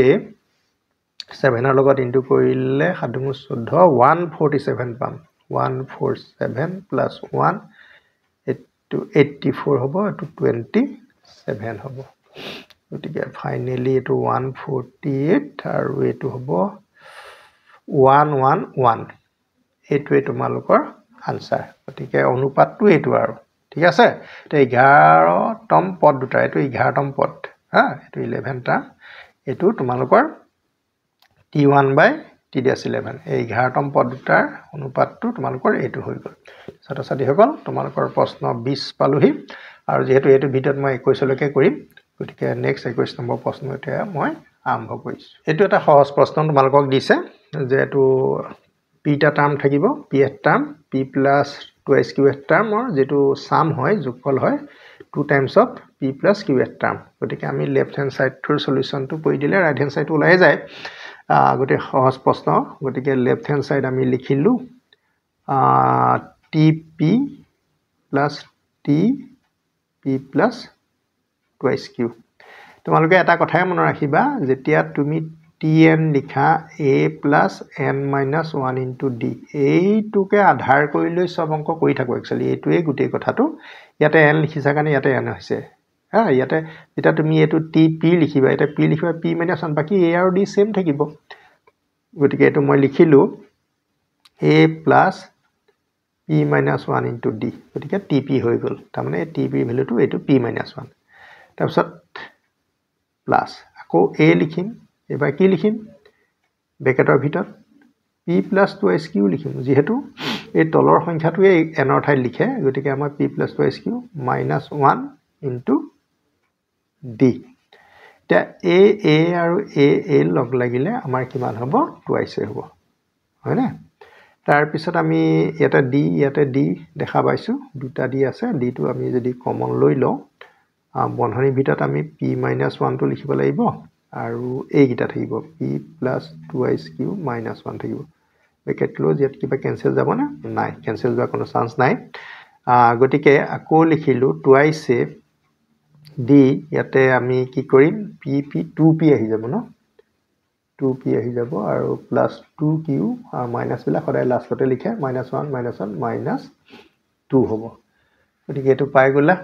7 ৰ লগত ইনটু কৰিলে 7 14 147 পাম 147 plus 1 এটো 84 হ'ব এটো 27 হ'ব গতিকে ফাইনালি এটো 148 আৰু এটো হ'ব 111 এটোৱে তোমালোকৰ আনসাৰ গতিকে অনুপাতটো এটো আৰু ঠিক আছে তে 11তম পদ দুটা এটো 11তম পদ হা এটো 11 টা এটো তোমালোকৰ t1 by t-11 এই 11তম পদ দুটাৰ অনুপাতটো তোমালোকৰ এটো হৈ গ'ল ছাত্ৰ-ছাত্ৰী সকল তোমালোকৰ প্ৰশ্ন 20 পালোহি আৰু যেহেতু এটো ভিডিঅত মই 21 লৈকে কৰিম গতিকে নেক্সট 21 নম্বৰ প্ৰশ্ন এতিয়া মই আৰম্ভ কৰিছো এটো এটা সহজ প্ৰশ্ন তোমালোকক দিছে যে এটো p টা টাৰ্ম থাকিব p term p plus 2q টাৰ্মৰ যেটো সাম হয় যোগফল হয় 2 times of p plus q term গতিকে আমি লেফট হ্যান্ড সাইডৰ সলিউশনটো পঢ়ি দিলে ৰাইট হ্যান্ড সাইড ওলাই যায় গতে সহজ প্ৰশ্ন গতিকে লেফট হ্যান্ড সাইড আমি লিখিলো tp plus tp plus 2q তোমালোকে এটা কথাই মনত ৰাখিবা যেতিয়া তুমি tn লিখা a plus n-1 into d এইটোকে আধাৰ কৰি লৈ সব অংক কৰি থাকো একচুয়ালি এইটোৱে গুটেই কথাটো ইয়াতে n লিখিছা কাৰণে ইয়াতে n হৈছে হা ইয়াতে যেটা তুমি এটো TP লিখিবা এটা P লিখিবা P - 1 বাকি A আৰু D সেম থাকিব গতিকে এটো মই লিখিলো A plus P minus 1 into D গতিকে TP হৈ গল তাৰ মানে TP ভ্যালুটো এটো P minus 1 তাৰপিছত প্লাস আকৌ A লিখিম এবাৰ কি লিখিম ব্ৰেকেটৰ ভিতৰত P plus 2SQ লিখিম যেহেতু এই তলৰ সংখ্যাটোৱে n ৰ ঠাইত লিখে গতিকে আমাৰ P plus 2SQ minus 1 into D তা A আৰু A লগ লাগিলে আমাৰ কিমান হ'ব twice হ'ব হয়নে তাৰ পিছত আমি ইয়াতে D দেখা পাইছো দুটা D আছে D টো আমি যদি কমন লৈ লওঁ বন্ধনীৰ ভিতৰত আমি P minus 1 টো লিখিব লাগিব আৰু এই গিটা থাকিব P plus 2SQ minus 1 থাকিব ব্ৰেকেট ক্লোজ ইয়াত কিবা কেনসেল যাব না নাই কেনসেল যোৱাৰ কোনো চান্স নাই গতিকে আকৌ লিখিলো twice D ইয়াতে আমি কি কৰিম P 2P আহি যাব ন 2P আহি যাব আৰু প্লাস 2Q আৰু মাইনাস বিলা সদায় লাষ্টতে লিখে -1 -2 হ'ব গতিকে এটো পাই গলা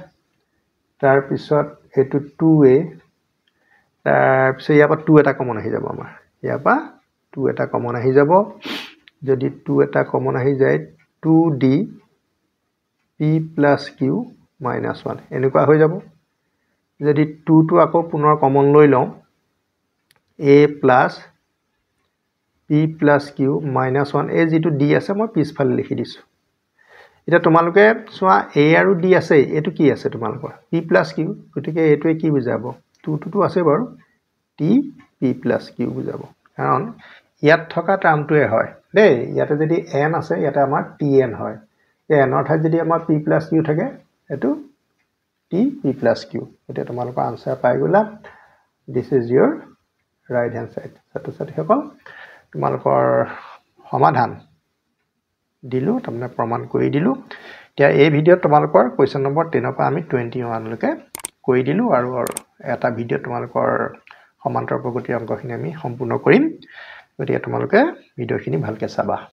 তাৰ পিছত এটো 2A তাৰ পিছত ইয়াপা 2 এটা কমন আহি যাব আমাৰ ইয়াপা 2 এটা কমন আহি যাব যদি 2 এটা কমন আহি যায় 2D P plus Q minus 1 এনেকুৱা হৈ যাব যদি 2 টো আকৌ পুনৰ কমন লৈ লওঁ A plus P plus Q minus 1 এই যেটো D আছে মই পিছফালে লিখি দিছো এটা তোমালোকে সোয়া A আৰু D আছে এটো কি আছে তোমালোকৰ P plus Q গতিকে এটোৱে কি বুজাব 2 টো আছে বাৰু T P plus Q বুজাব কাৰণ ইয়াত থকা টাৰ্মটোৱে হয় দেই ইয়াতে যদি n আছে ইয়াতে আমাৰ Tn হয় n অৰ্থাৎ যদি আমাৰ P plus Q থাকে এটো T P plus Q এটা তোমালোকৰ আনসাৰ পাই গলা this is your right hand side ছাত্ৰ-ছাত্ৰীসকল তোমালোকৰ সমাধান দিলো તમને প্ৰমাণ কৰি দিলো এতিয়া এই ভিডিঅ তোমালোকৰ কোৱেশ্চন নম্বৰ 10 পৰা আমি 21 লৈকে কৰি দিলো আৰু এটা ভিডিঅ তোমালোকৰ সমান্তৰ প্ৰগতিৰ অংকখিনি আমি সম্পূৰ্ণ কৰিম গতিকে তোমালোকে ভিডিঅখিনি ভালকে চাবা